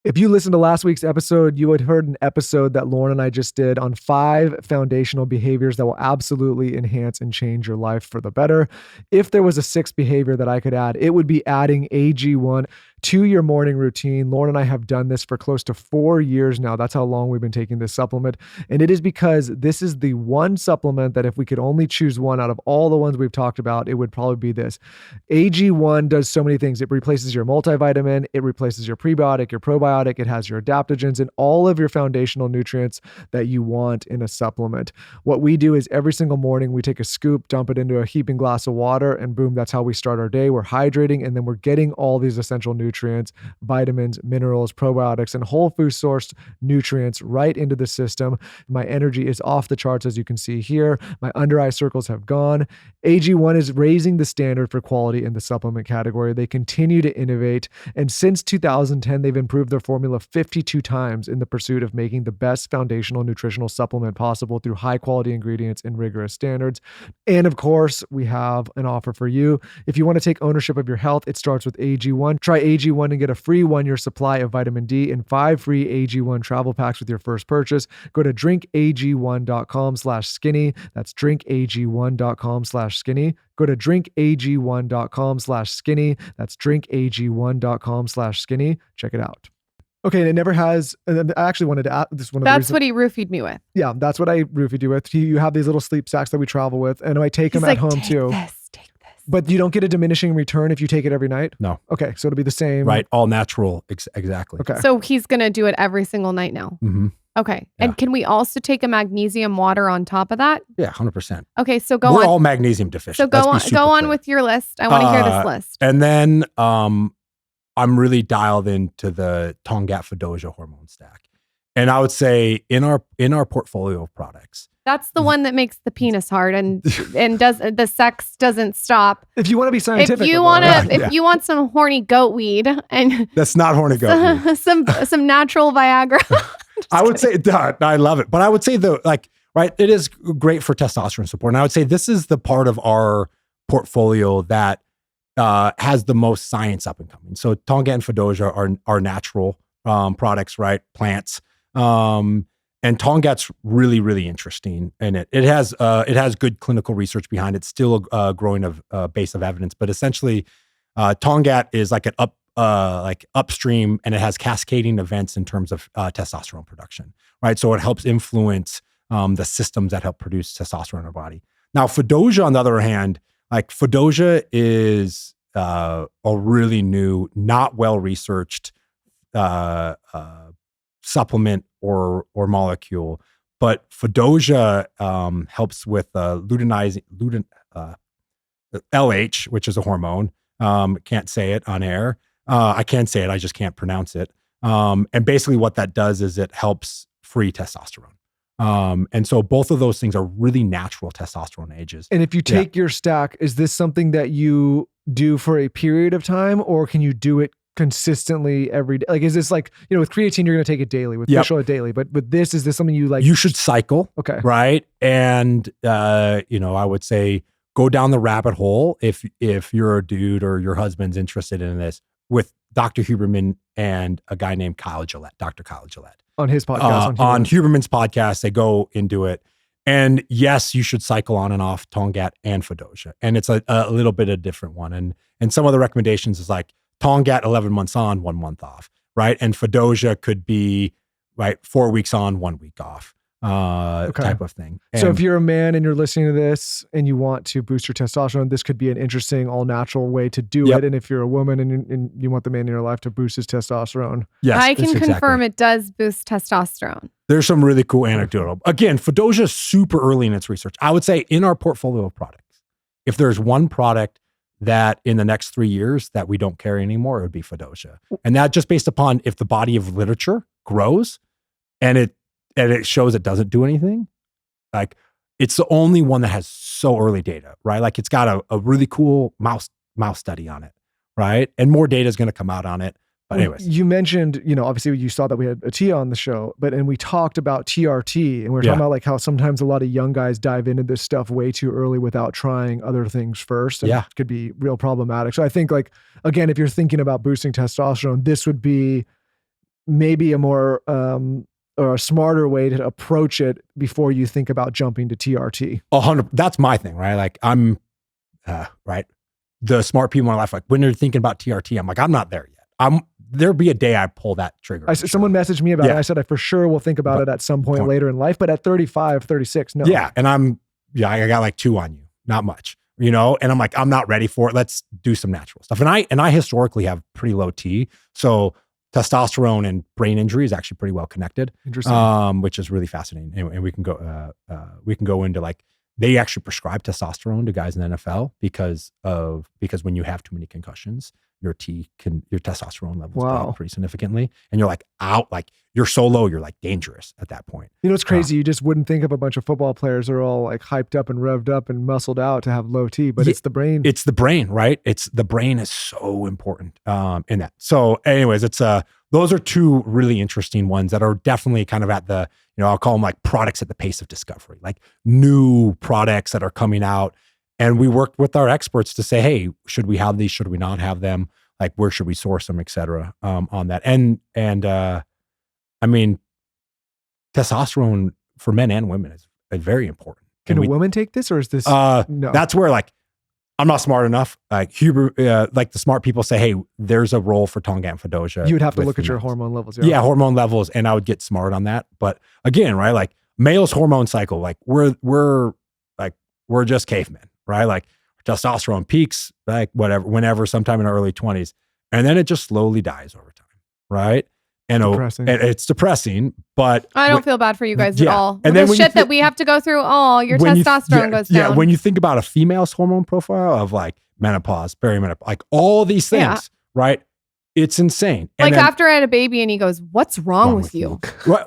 If you listened to last week's episode, you had heard an episode that Lauren and I just did on 5 foundational behaviors that will absolutely enhance and change your life for the better. If there was a 6th behavior that I could add, it would be adding AG1 to your morning routine. Lauren and I have done this for close to 4 years now. That's how long we've been taking this supplement. And it is because this is the one supplement that if we could only choose one out of all the ones we've talked about, it would probably be this. AG1 does so many things. It replaces your multivitamin, it replaces your prebiotic, your probiotic, it has your adaptogens and all of your foundational nutrients that you want in a supplement. What we do is every single morning we take a scoop, dump it into a heaping glass of water, and boom, that's how we start our day. We're hydrating, and then we're getting all these essential nutrients, vitamins, minerals, probiotics, and whole food sourced nutrients right into the system. My energy is off the charts, as you can see here. My under eye circles have gone. AG1 is raising the standard for quality in the supplement category. They continue to innovate, and since 2010, they've improved their formula 52 times in the pursuit of making the best foundational nutritional supplement possible through high quality ingredients and rigorous standards. And of course, we have an offer for you. If you want to take ownership of your health, it starts with AG1. Try AG1 and get a free 1-year supply of vitamin D and 5 free AG1 travel packs with your first purchase. Go to drinkag1.com/skinny. That's drinkag1.com/skinny. Go to drinkag1.com/skinny. That's drinkag1.com/skinny. Check it out. Okay, and it never has. And I actually wanted to add this one. That's what he roofied me with. Yeah, that's what I roofied you with. You have these little sleep sacks that we travel with, and I take them at home too. Take this. But you don't get a diminishing return if you take it every night? No. Okay, so it'll be the same. Right, all natural. Exactly. Okay. So he's going to do it every single night now. Mm-hmm. Okay. Yeah. And can we also take a magnesium water on top of that? Yeah, 100%. Okay, so go We're on. all magnesium deficient. So go Let's be on. Go super on clear. with your list. I want to hear this list. And then I'm really dialed into the Tongat Fedoja hormone stack. And I would say in our portfolio of products, That's the one that makes the penis hard and does the sex doesn't stop. If you want to be scientific, If you want some horny goat weed and that's not horny goat weed. some natural Viagra. I would say I love it, but I would say it is great for testosterone support. And I would say this is the part of our portfolio that has the most science up and coming. So Tongat and Fedoja are natural products, right? Plants. And Tongat's really, really interesting in it. It has good clinical research behind it, still a growing base of evidence, but essentially Tongat is like upstream, and it has cascading events in terms of testosterone production, right? So it helps influence the systems that help produce testosterone in our body. Now, Fedoja, on the other hand, Fedoja is a really new, not well-researched supplement or molecule, but Fedoja helps with luteinizing LH, which is a hormone. Can't say it on air. I can say it, I just can't pronounce it. And basically what that does is it helps free testosterone. And so both of those things are really natural testosterone agents. And if you take your stack, is this something that you do for a period of time, or can you do it consistently every day? Like, is this like, with creatine, you're going to take it daily, with fish oil daily, but with this, is this something you like? You should cycle. Okay. Right. And, I would say go down the rabbit hole if you're a dude or your husband's interested in this with Dr. Huberman and a guy named Dr. Kyle Gillette. On his podcast. On Huberman's podcast, they go into it. And yes, you should cycle on and off Tongat and Fedoja. And it's a little bit of a different one. And some of the recommendations is like Tongat 11 months on, 1 month off, right? And Fedoja could be, right, 4 weeks on, 1 week off, type of thing. And so if you're a man and you're listening to this and you want to boost your testosterone, this could be an interesting, all natural way to do it. And if you're a woman and you want the man in your life to boost his testosterone. Yes, I can confirm it does boost testosterone. There's some really cool anecdotal. Again, Fedoja is super early in its research. I would say in our portfolio of products, if there's one product that in the next 3 years that we don't carry anymore, it would be Fedoja. And that just based upon if the body of literature grows and it shows it doesn't do anything, like it's the only one that has so early data, right? Like it's got a really cool mouse study on it, right? And more data is going to come out on it. But anyways. You mentioned, obviously you saw that we had Atia on the show, and we talked about TRT, and we were talking about like how sometimes a lot of young guys dive into this stuff way too early without trying other things first. And it could be real problematic. So I think, like, again, if you're thinking about boosting testosterone, this would be maybe a more, or a smarter way to approach it before you think about jumping to TRT. 100. That's my thing, right? Like I'm, right. The smart people in my life, like when they're thinking about TRT, I'm like, I'm not there yet. There'll be a day I pull that trigger. Someone messaged me about it. I said, I for sure will think about it at some point later in life, but at 35, 36, no. Yeah. And I got like 2 on you, not much, and I'm like, I'm not ready for it. Let's do some natural stuff. And I historically have pretty low T. So testosterone and brain injury is actually pretty well connected. Interesting. Which is really fascinating. And we can go into like, they actually prescribe testosterone to guys in the NFL because when you have too many concussions, your testosterone levels drop pretty significantly. And you're like out, like you're so low, you're like dangerous at that point. It's crazy. You just wouldn't think of a bunch of football players that are all like hyped up and revved up and muscled out to have low T, but it's the brain. It's the brain, right? The brain is so important in that. So anyways, those are 2 really interesting ones that are definitely kind of at the, I'll call them like products at the pace of discovery, like new products that are coming out. And we worked with our experts to say, hey, should we have these? Should we not have them? Like, where should we source them, et cetera, on that. And I mean, testosterone for men and women is very important. Can a woman take this, or is this? No. That's where like, I'm not smart enough. Like like the smart people say, hey, there's a role for Tongat and Fedoja. You would have to look at your hormone levels. Yeah, hormone levels. And I would get smart on that. But again, right, like male's hormone cycle, like we're just cavemen, right? Like testosterone peaks, like whenever, sometime in our early 20s. And then it just slowly dies over time, right? And it's depressing, but I don't feel bad for you guys at all. And then the shit that we have to go through, your testosterone goes down. Yeah, when you think about a female's hormone profile of like menopause, perimenopause, like all these things, right? It's insane. Like after I had a baby and he goes, "What's wrong with you?"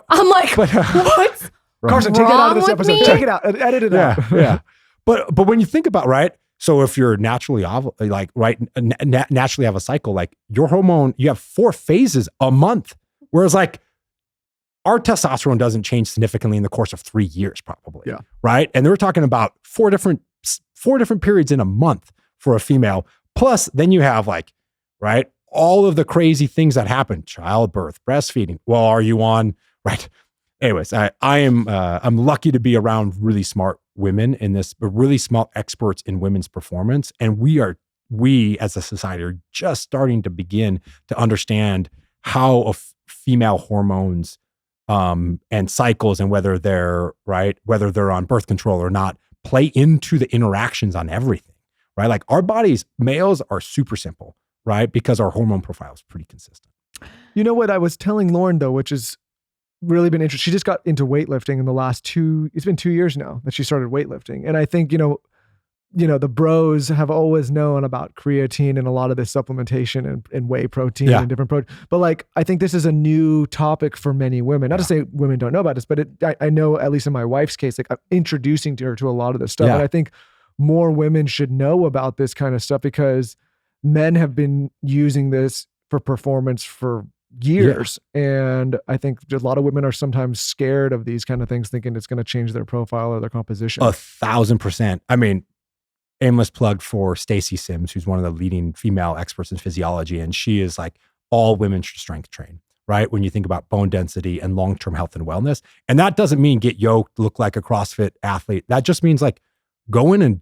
I'm like, "What's Carson, take that out of this episode. Me? Take it out. Edit it out. Yeah. But when you think about, right? So if you're naturally naturally have a cycle, like your hormone, you have 4 phases a month. Whereas like our testosterone doesn't change significantly in the course of 3 years, probably. Yeah. Right. And they were talking about 4 different periods in a month for a female. Plus then you have like, right, all of the crazy things that happen, childbirth, breastfeeding. Well, are you on, right? Anyways, I'm lucky to be around really smart women in this, but really smart experts in women's performance. And we as a society are just starting to begin to understand how female hormones and cycles and whether they're on birth control or not play into the interactions on everything, right? Like our bodies, males are super simple, right? Because our hormone profile is pretty consistent. You know what I was telling Lauren though, which is really been interesting. She just got into weightlifting in the last it's been 2 years now that she started weightlifting. And I think, the bros have always known about creatine and a lot of this supplementation and whey protein and different protein. But like, I think this is a new topic for many women. Not to say women don't know about this, but I know, at least in my wife's case, like I'm introducing her to a lot of this stuff. And I think more women should know about this kind of stuff because men have been using this for performance for years. And I think a lot of women are sometimes scared of these kind of things, thinking it's going to change their profile or their composition. 1,000%. I mean, aimless plug for Stacy Sims, who's one of the leading female experts in physiology. And she is like, all women should strength train, right? When you think about bone density and long-term health and wellness. And that doesn't mean get yoked, look like a CrossFit athlete. That just means like go in and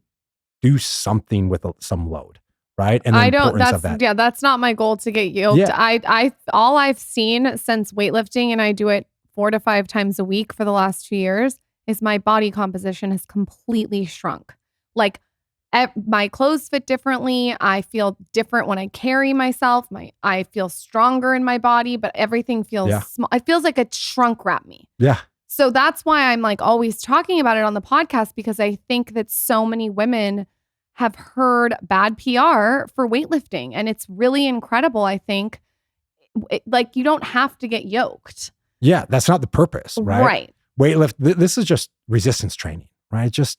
do something with some load. Right. And that's not my goal to get yoked. Yeah. All I've seen since weightlifting, and I do it 4 to 5 times a week for the last 2 years, is my body composition has completely shrunk. Like my clothes fit differently. I feel different when I carry myself. I feel stronger in my body, but everything feels small. It feels like a shrunk wrap me. Yeah. So that's why I'm like always talking about it on the podcast, because I think that so many women have heard bad PR for weightlifting. And it's really incredible, I think. Like, you don't have to get yoked. Yeah, that's not the purpose, right? Right. Weightlift, this is just resistance training, right? Just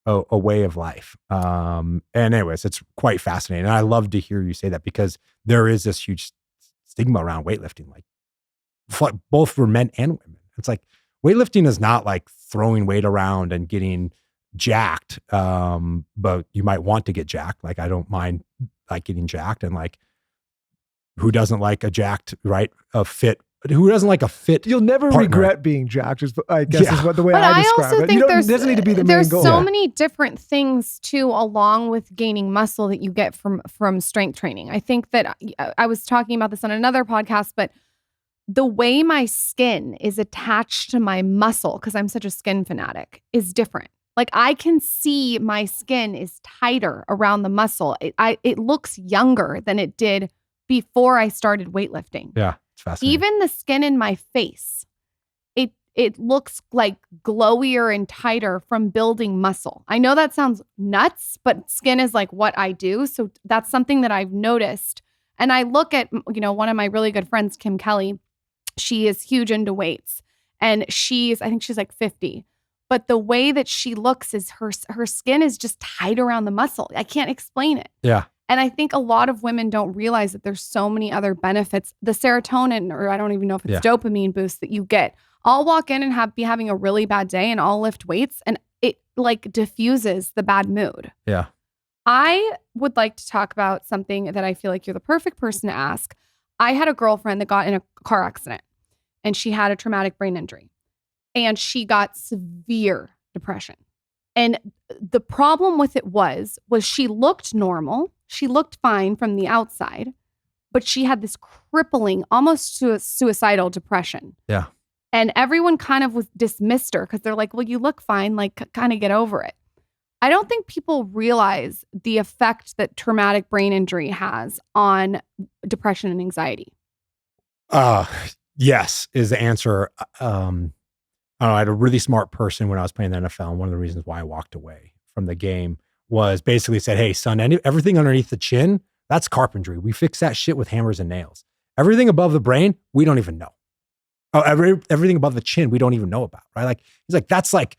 a way of life. And anyways, it's quite fascinating. And I love to hear you say that, because there is this huge stigma around weightlifting, like both for men and women. It's like weightlifting is not like throwing weight around and getting jacked, but you might want to get jacked. Like, I don't mind like getting jacked, and like, who doesn't like a jacked, right? Who doesn't like a fit? You'll never partner? Regret being jacked, I guess is what the way but I describe also it. think Doesn't need to be the main goal. There's so many different things too, along with gaining muscle, that you get from strength training. I think that I was talking about this on another podcast, but the way my skin is attached to my muscle, because I'm such a skin fanatic, is different. Like, I can see my skin is tighter around the muscle. It looks younger than it did before I started weightlifting. Yeah, it's fascinating. Even the skin in my face, it looks like glowier and tighter from building muscle. I know that sounds nuts, but skin is like what I do. So that's something that I've noticed. And I look at, one of my really good friends, Kim Kelly. She is huge into weights, and I think she's like 50. But the way that she looks is her skin is just tight around the muscle. I can't explain it. Yeah. And I think a lot of women don't realize that there's so many other benefits. The serotonin, or I don't even know if it's dopamine boost that you get. I'll walk in and be having a really bad day, and I'll lift weights, and it like diffuses the bad mood. Yeah. I would like to talk about something that I feel like you're the perfect person to ask. I had a girlfriend that got in a car accident, and she had a traumatic brain injury. And she got severe depression. And the problem with it was she looked normal. She looked fine from the outside, but she had this crippling, almost suicidal depression. Yeah. And everyone kind of dismissed her, because they're like, well, you look fine, like kind of get over it. I don't think people realize the effect that traumatic brain injury has on depression and anxiety. Yes, is the answer. I had a really smart person when I was playing the NFL. And one of the reasons why I walked away from the game was basically said, hey, son, everything underneath the chin, that's carpentry. We fix that shit with hammers and nails. Everything above the brain, we don't even know. Oh, everything above the chin, we don't even know about, right? Like, he's like, that's like,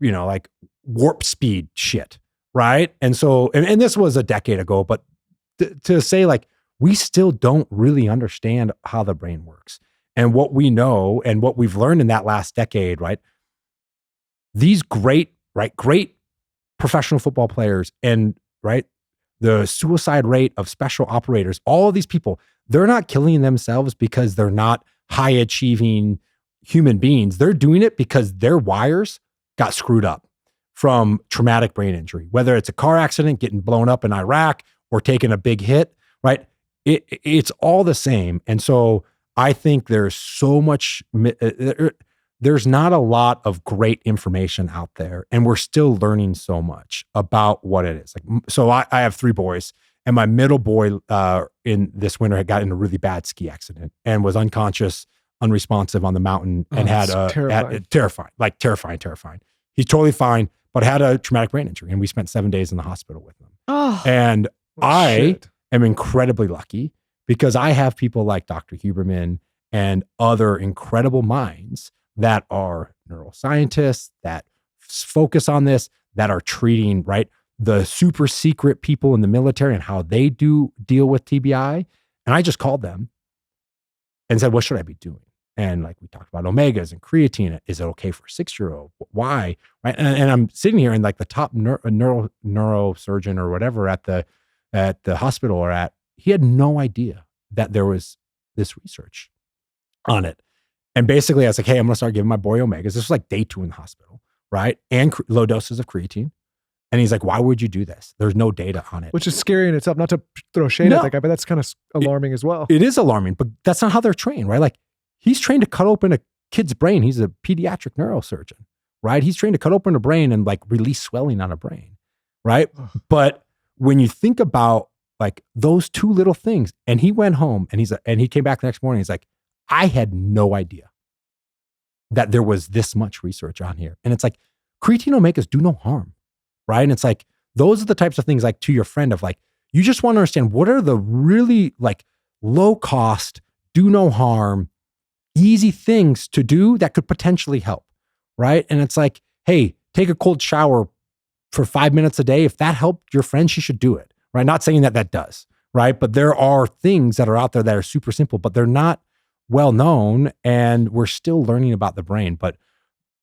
like warp speed shit, right? And so, and this was a decade ago, but to say like, we still don't really understand how the brain works. And what we know and what we've learned in that last decade, right? These great professional football players, and right, the suicide rate of special operators, all of these people, they're not killing themselves because they're not high achieving human beings. They're doing it because their wires got screwed up from traumatic brain injury, whether it's a car accident, getting blown up in Iraq, or taking a big hit, right? It's all the same. And so I think there's so much, there's not a lot of great information out there, and we're still learning so much about what it is. Like, so I have 3 boys, and my middle boy in this winter had gotten in a really bad ski accident and was unconscious, unresponsive on the mountain, and had terrifying. He's totally fine, but had a traumatic brain injury, and we spent 7 days in the hospital with him. I am incredibly lucky, because I have people like Dr. Huberman and other incredible minds that are neuroscientists that focus on this, that are treating, right, the super secret people in the military and how they do deal with TBI. And I just called them and said, what should I be doing? And like we talked about omegas and creatine. Is it okay for a 6-year-old? Why? Right. And I'm sitting here and like the top neurosurgeon or whatever at the hospital or he had no idea that there was this research on it. And basically I was like, hey, I'm going to start giving my boy omegas. This was like day 2 in the hospital, right? And low doses of creatine. And he's like, why would you do this? There's no data on it. Which is scary in itself, not to throw shade at that guy, but that's kind of alarming as well. It is alarming, but that's not how they're trained, right? Like he's trained to cut open a kid's brain. He's a pediatric neurosurgeon, right? He's trained to cut open a brain and like release swelling on a brain, right? But when you think about like those 2 little things, and he went home and he came back the next morning, he's like, I had no idea that there was this much research on here. And it's like, creatine omegas do no harm, right? And it's like, those are the types of things like to your friend of like, you just want to understand what are the really like low cost, do no harm, easy things to do that could potentially help, right? And it's like, hey, take a cold shower for 5 minutes a day. If that helped your friend, she should do it, right? Not saying that does, right? But there are things that are out there that are super simple, but they're not well known, and we're still learning about the brain. But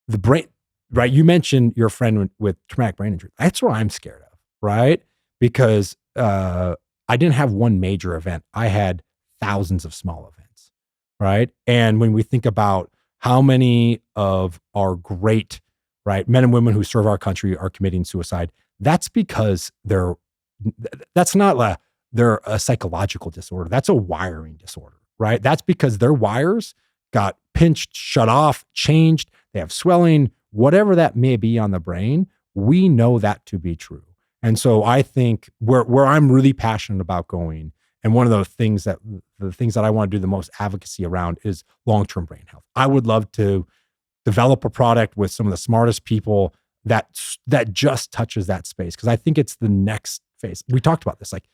the brain, right? You mentioned your friend with traumatic brain injury. That's what I'm scared of, right? Because I didn't have one major event. I had thousands of small events, right? And when we think about how many of our great, right, men and women who serve our country are committing suicide, that's because they're a psychological disorder. That's a wiring disorder, right? That's because their wires got pinched, shut off, changed. They have swelling, whatever that may be on the brain. We know that to be true. And so I think where I'm really passionate about going, and one of the things that I want to do the most advocacy around is long-term brain health. I would love to develop a product with some of the smartest people that just touches that space, because I think it's the next phase. We talked about this. Like,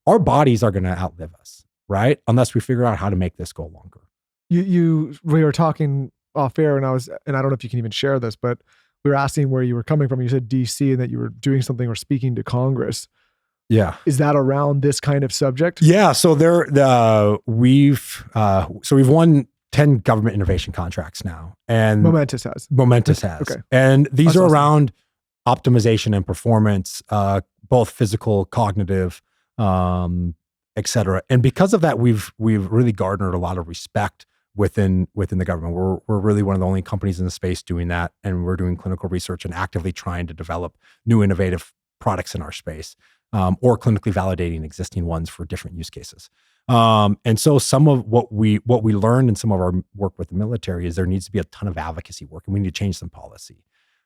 our bodies are gonna outlive us, right? Unless we figure out how to make this go longer. We were talking off air, and I don't know if you can even share this, but we were asking where you were coming from. You said DC and that you were doing something or speaking to Congress. Yeah. Is that around this kind of subject? Yeah. So we've won 10 government innovation contracts now, and Momentous has. Okay. And these That's are awesome. around optimization and performance, both physical, cognitive, et cetera. And because of that, we've really garnered a lot of respect within the government. We're really one of the only companies in the space doing that. And we're doing clinical research and actively trying to develop new innovative products in our space, or clinically validating existing ones for different use cases. And so some of what we learned in some of our work with the military is there needs to be a ton of advocacy work, and we need to change some policy.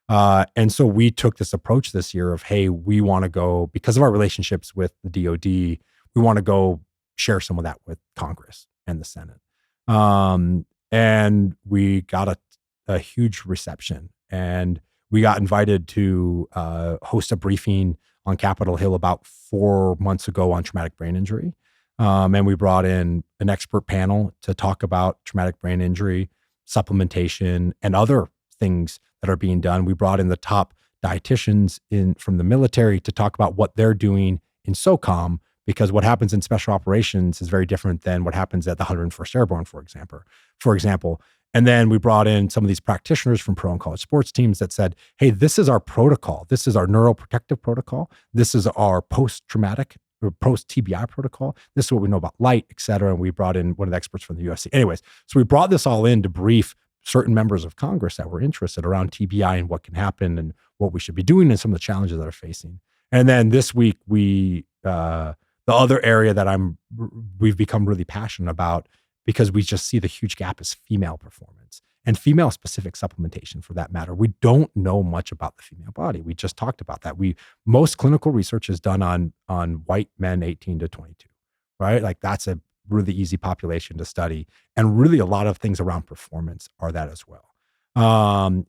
And so we took this approach this year of, hey, we want to go, because of our relationships with the DoD, we want to go share some of that with Congress and the Senate. And we got a huge reception, and we got invited to host a briefing on Capitol Hill about 4 months ago on traumatic brain injury. And we brought in an expert panel to talk about traumatic brain injury, supplementation, and other things that are being done. We brought in the top dietitians from the military to talk about what they're doing in SOCOM, because what happens in special operations is very different than what happens at the 101st Airborne, for example. And then we brought in some of these practitioners from pro and college sports teams that said, hey, this is our protocol. This is our neuroprotective protocol. This is our post-traumatic or post-TBI protocol. This is what we know about light, et cetera. And we brought in one of the experts from the UFC. Anyways, so we brought this all in to brief certain members of Congress that were interested around TBI and what can happen and what we should be doing and some of the challenges that are facing. And then this week, the other area that we've become really passionate about, because we just see the huge gap, is female performance and female specific supplementation for that matter. We don't know much about the female body. We just talked about that. Most clinical research is done on white men 18 to 22, right? Like that's a really easy population to study. And really a lot of things around performance are that as well.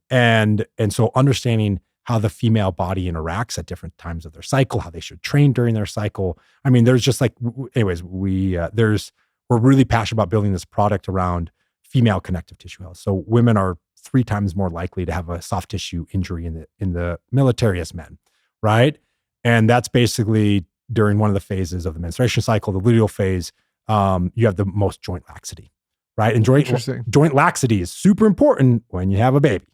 And so understanding how the female body interacts at different times of their cycle, how they should train during their cycle. I mean, there's just anyways, we're really passionate about building this product around female connective tissue health. So women are 3 times more likely to have a soft tissue injury in the military as men, right? And that's basically during one of the phases of the menstruation cycle, the luteal phase, you have the most joint laxity, right? And joint laxity is super important when you have a baby.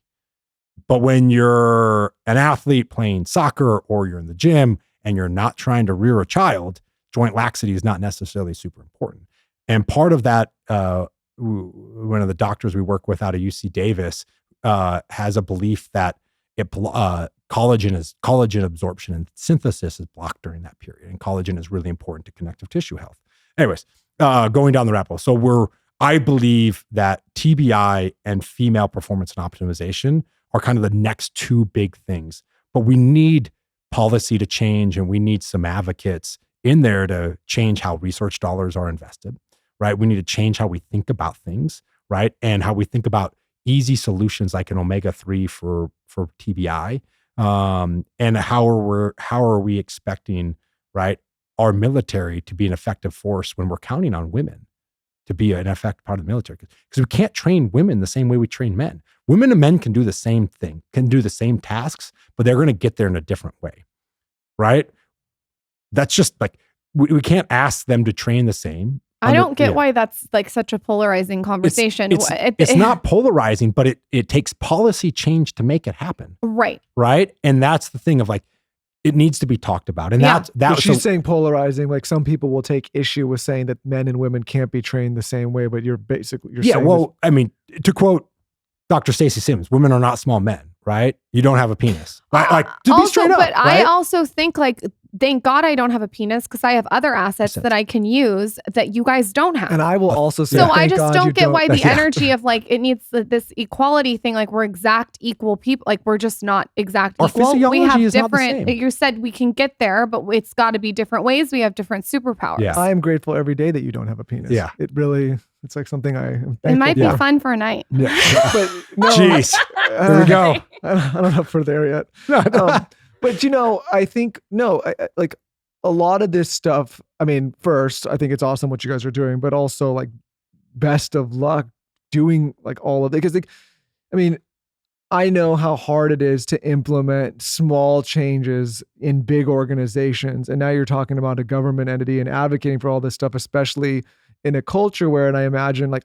But when you're an athlete playing soccer or you're in the gym and you're not trying to rear a child, joint laxity is not necessarily super important. And part of that, one of the doctors we work with out of UC Davis has a belief that collagen absorption and synthesis is blocked during that period. And collagen is really important to connective tissue health. Anyways, going down the rabbit hole. So I believe that TBI and female performance and optimization are kind of the next two big things. But we need policy to change, and we need some advocates in there to change how research dollars are invested, right? We need to change how we think about things, right? And how we think about easy solutions like an omega-3 for TBI. And how are we expecting, right, our military to be an effective force when we're counting on women to be an effective part of the military? Because we can't train women the same way we train men. Women and men can do the same thing, can do the same tasks, but they're going to get there in a different way, right? That's just like, we can't ask them to train the same. I don't get why that's like such a polarizing conversation. It's not polarizing, but it takes policy change to make it happen. Right. Right. And that's the thing of like, it needs to be talked about. And she's saying polarizing, like some people will take issue with saying that men and women can't be trained the same way, but you're saying well, I mean, to quote Dr. Stacey Sims, women are not small men, right? You don't have a penis. Like to be straight up. But right? I also think like, thank God I don't have a penis because I have other assets that I can use that you guys don't have. And I will also say, so I just don't get why the energy of like, it needs this equality thing. Like we're equal people. Like we're just not exact Our equal. physiology We have is different, not the same. you said we can get there, but it's got to be different ways. We have different superpowers. Yeah. I am grateful every day that you don't have a penis. Yeah. It's like something I am thankful It might be for. fun for a night. Yeah. But no, Jeez. There we go. I don't know if we're there yet. But I think, like a lot of this stuff, I mean, first, I think it's awesome what you guys are doing, but also like best of luck doing like all of it. Because I know how hard it is to implement small changes in big organizations. And now you're talking about a government entity and advocating for all this stuff, especially in a culture where, and I imagine like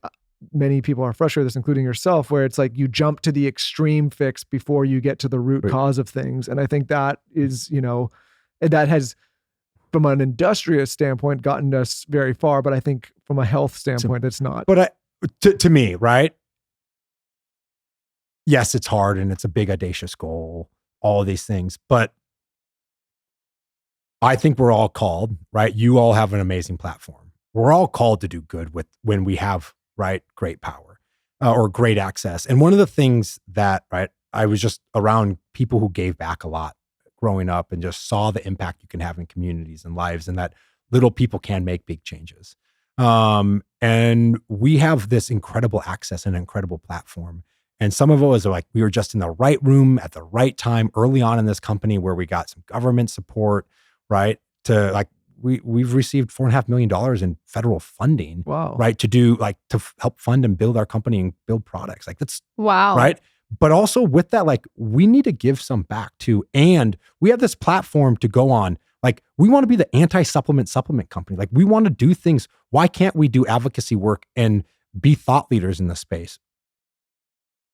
many people are frustrated with this, including yourself, where it's like you jump to the extreme fix before you get to the root cause of things. And I think that is, that has, from an industrious standpoint, gotten us very far. But I think from a health standpoint, it's not. But to me, right? Yes, it's hard and it's a big audacious goal, all of these things. But I think we're all called, right? You all have an amazing platform. We're all called to do good when we have, right, great power or great access. And one of the things that, right, I was just around people who gave back a lot growing up and just saw the impact you can have in communities and lives, and that little people can make big changes. And we have this incredible access and incredible platform. And some of it was like, we were just in the right room at the right time early on in this company where we got some government support, right? To like, we've received $4.5 million in federal funding, right? To do like, to help fund and build our company and build products. Like that's right. But also with that, like we need to give some back too. And we have this platform to go on. Like we want to be the anti-supplement company. Like we want to do things. Why can't we do advocacy work and be thought leaders in the space?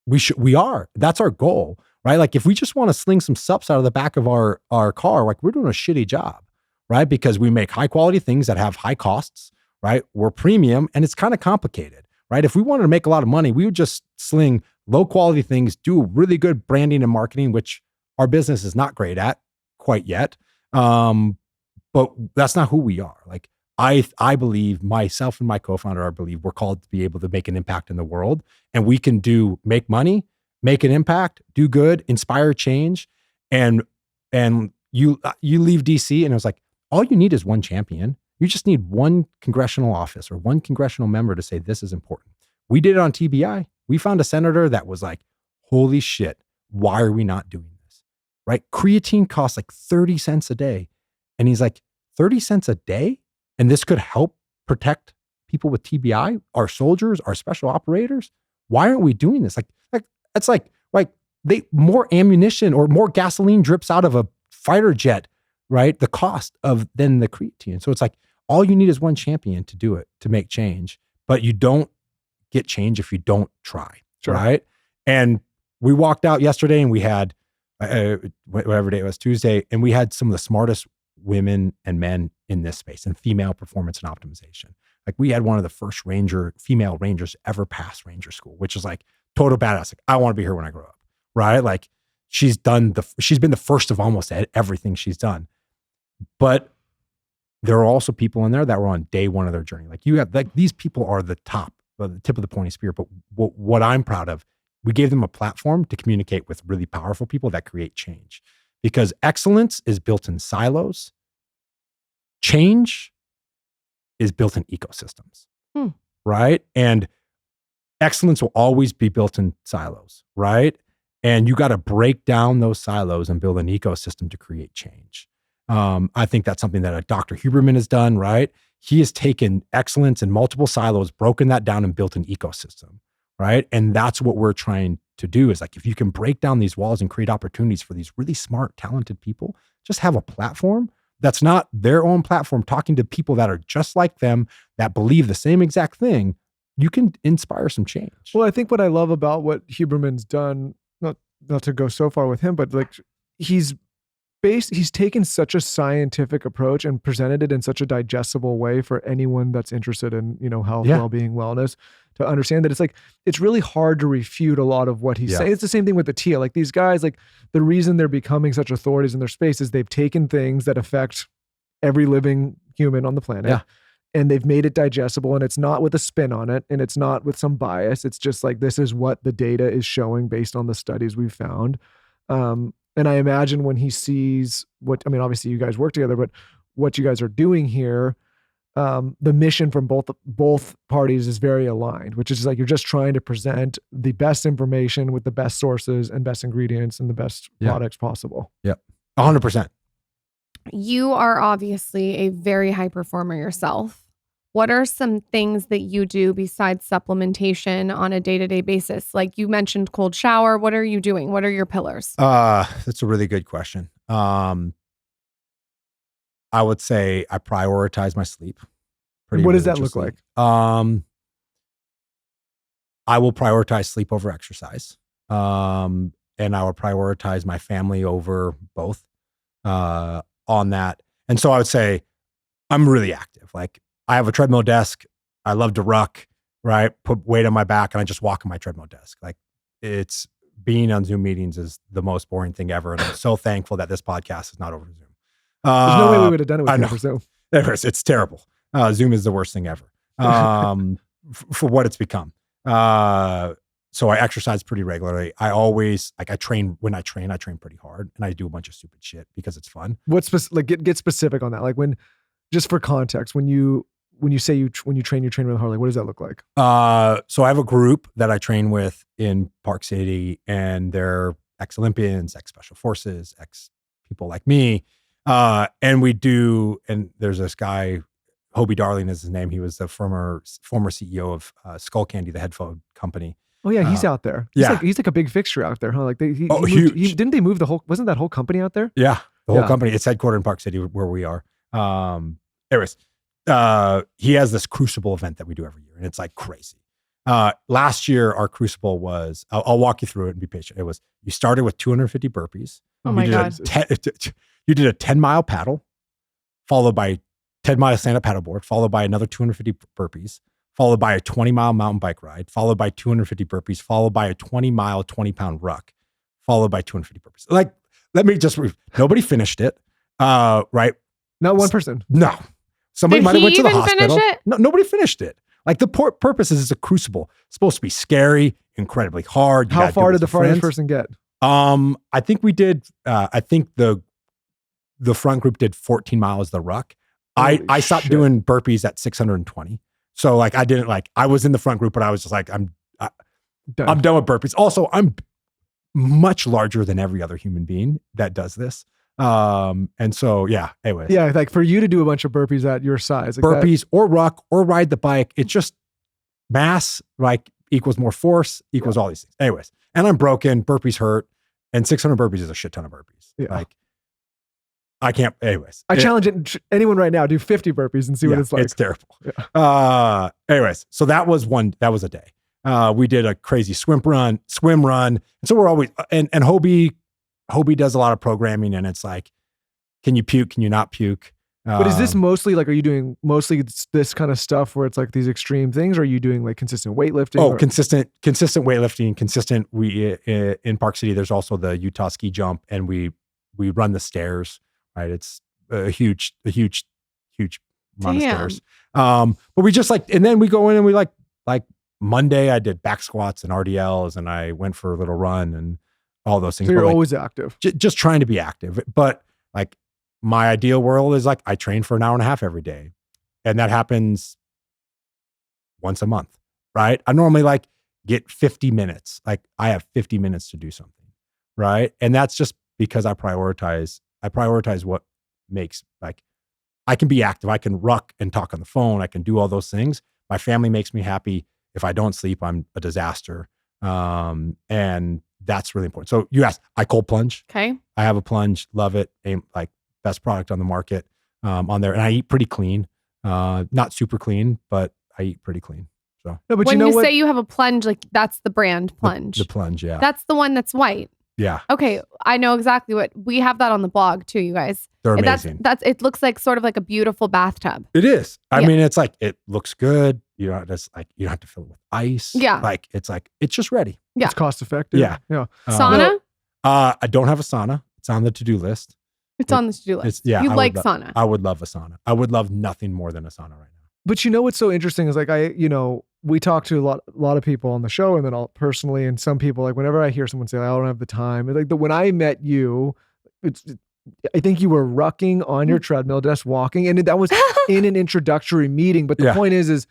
We are. That's our goal, right? Like if we just want to sling some sups out of the back of our car, like we're doing a shitty job, right? Because we make high quality things that have high costs, right? We're premium and it's kind of complicated, right? If we wanted to make a lot of money, we would just sling low quality things, do really good branding and marketing, which our business is not great at quite yet. But that's not who we are. Like I believe, myself and my co-founder, I believe we're called to be able to make an impact in the world, and we can make money, make an impact, do good, inspire change. And you leave DC and it was like, all you need is one champion. You just need one congressional office or one congressional member to say, this is important. We did it on TBI. We found a senator that was like, holy shit, why are we not doing this? Right? Creatine costs like 30 cents a day. And he's like, 30 cents a day? And this could help protect people with TBI, our soldiers, our special operators. Why aren't we doing this? Like it's like more ammunition or more gasoline drips out of a fighter jet right? The cost of then the creatine. So it's like, all you need is one champion to do it, to make change, but you don't get change if you don't try, right? And we walked out yesterday and we had, whatever day it was, Tuesday, and we had some of the smartest women and men in this space in female performance and optimization. Like we had one of the first female rangers ever pass ranger school, which is like total badass. Like I want to be here when I grow up, right? Like she's been the first of almost everything she's done. But there are also people in there that were on day one of their journey. Like you have, like these people are the tip of the pointy spear. But what I'm proud of, we gave them a platform to communicate with really powerful people that create change, because excellence is built in silos. Change is built in ecosystems, right? And excellence will always be built in silos, right? And you got to break down those silos and build an ecosystem to create change. I think that's something that Dr. Huberman has done, right? He has taken excellence in multiple silos, broken that down and built an ecosystem, right? And that's what we're trying to do, is like, if you can break down these walls and create opportunities for these really smart, talented people, just have a platform that's not their own platform, talking to people that are just like them, that believe the same exact thing, you can inspire some change. Well, I think what I love about what Huberman's done, not to go so far with him, but like he's taken such a scientific approach and presented it in such a digestible way for anyone that's interested in, health, well-being, wellness, to understand that it's really hard to refute a lot of what he's saying. It's the same thing with the TIA. Like these guys, like the reason they're becoming such authorities in their space is they've taken things that affect every living human on the planet and they've made it digestible, and it's not with a spin on it and it's not with some bias. It's just like, this is what the data is showing based on the studies we've found. And I imagine when he sees obviously you guys work together, but what you guys are doing here, the mission from both parties is very aligned, which is like, you're just trying to present the best information with the best sources and best ingredients and the best products possible. Yep. 100%. You are obviously a very high performer yourself. What are some things that you do besides supplementation on a day-to-day basis? Like you mentioned cold shower. What are you doing? What are your pillars? That's a really good question. I would say I prioritize my sleep. What does that look like? I will prioritize sleep over exercise. And I will prioritize my family over both on that. And so I would say I'm really active. Like I have a treadmill desk. I love to ruck, right? Put weight on my back and I just walk on my treadmill desk. Like it's being on Zoom meetings is the most boring thing ever. And I'm so thankful that this podcast is not over Zoom. There's no way we would have done it with Zoom. It's terrible. Zoom is the worst thing ever for what it's become. So I exercise pretty regularly. I always, I train, when I train pretty hard and I do a bunch of stupid shit because it's fun. What's get specific on that? Like just for context, when you train really hard, like what does that look like? So I have a group that I train with in Park City, and they're ex-Olympians, ex-Special Forces, ex-people like me. And there's this guy, Hobie Darling is his name. He was the former CEO of Skull Candy, the headphone company. Oh yeah, he's out there. He's like a big fixture out there, huh? Like huge. Didn't they move wasn't that whole company out there? Yeah, the whole company. It's headquartered in Park City where we are. Anyways, he has this Crucible event that we do every year, and it's like crazy. Last year, our Crucible was, I'll walk you through it and be patient. It was, you started with 250 burpees. Oh my God. You did a 10-mile paddle, followed by 10-mile stand-up paddleboard, followed by another 250 burpees, followed by a 20-mile mountain bike ride, followed by 250 burpees, followed by a 20-mile, 20-pound ruck, followed by 250 burpees. Like, let me just, nobody finished it, right? Not one person. No. Somebody might have went to the hospital. Finish it? No, nobody finished it. Like the purpose is it's a crucible. It's supposed to be scary, incredibly hard. How far did the farthest person get? I think we did, I think the front group did 14 miles the ruck. I stopped doing burpees at 620. So like I was in the front group, but I was just like, I'm done with burpees. Also, I'm much larger than every other human being that does this. And so, yeah, anyways. Yeah. Like for you to do a bunch of burpees at your size, like burpees or ruck or ride the bike, it's just mass, like equals more force equals all these things. Anyways. And I'm broken, burpees hurt, and 600 burpees is a shit ton of burpees. Yeah. Like I can't. Anyways, I challenge anyone right now, do 50 burpees and see what it's like. It's terrible. Yeah. Anyways, so that was a day. We did a crazy swim run. And so we're always, and Hobie does a lot of programming, and it's like, can you puke? Can you not puke? But is this mostly like, are you doing mostly this kind of stuff where it's like these extreme things? Or are you doing like consistent weightlifting? Oh, consistent weightlifting, in Park City. There's also the Utah ski jump, and we run the stairs, right? It's a huge amount of stairs. But we just like, and then we go in and we like Monday I did back squats and RDLs, and I went for a little run and all those things. So you're like, always active. Just trying to be active. But like, my ideal world is like, I train for an hour and a half every day. And that happens once a month, right? I normally like get 50 minutes. Like, I have 50 minutes to do something, right? And that's just because I prioritize what makes, like, I can be active. I can ruck and talk on the phone. I can do all those things. My family makes me happy. If I don't sleep, I'm a disaster. And that's really important. So you asked, I cold plunge. Okay. I have a plunge, love it. Like, best product on the market, on there. And I eat pretty clean, not super clean, but I eat pretty clean. So no, but when you know say you have a plunge, like that's the brand Plunge. The plunge. Yeah. That's the one that's white. Yeah. Okay. I know exactly what we have that on the blog too, you guys. They're amazing. It looks like sort of like a beautiful bathtub. It is. I mean, it's like, it looks good. You don't have to fill it with ice. Yeah. Like, it's just ready. Yeah. It's cost effective. Yeah. Yeah. Sauna? I don't have a sauna. It's on the to-do list. It's on the to-do list. Yeah. You like sauna. I would love a sauna. I would love nothing more than a sauna right now. But you know what's so interesting is like, we talk to a lot of people on the show, and then I'll personally, and some people, like, whenever I hear someone say, I don't have the time, like, when I met you, I think you were rucking on your treadmill, just walking, and that was in an introductory meeting. But the point is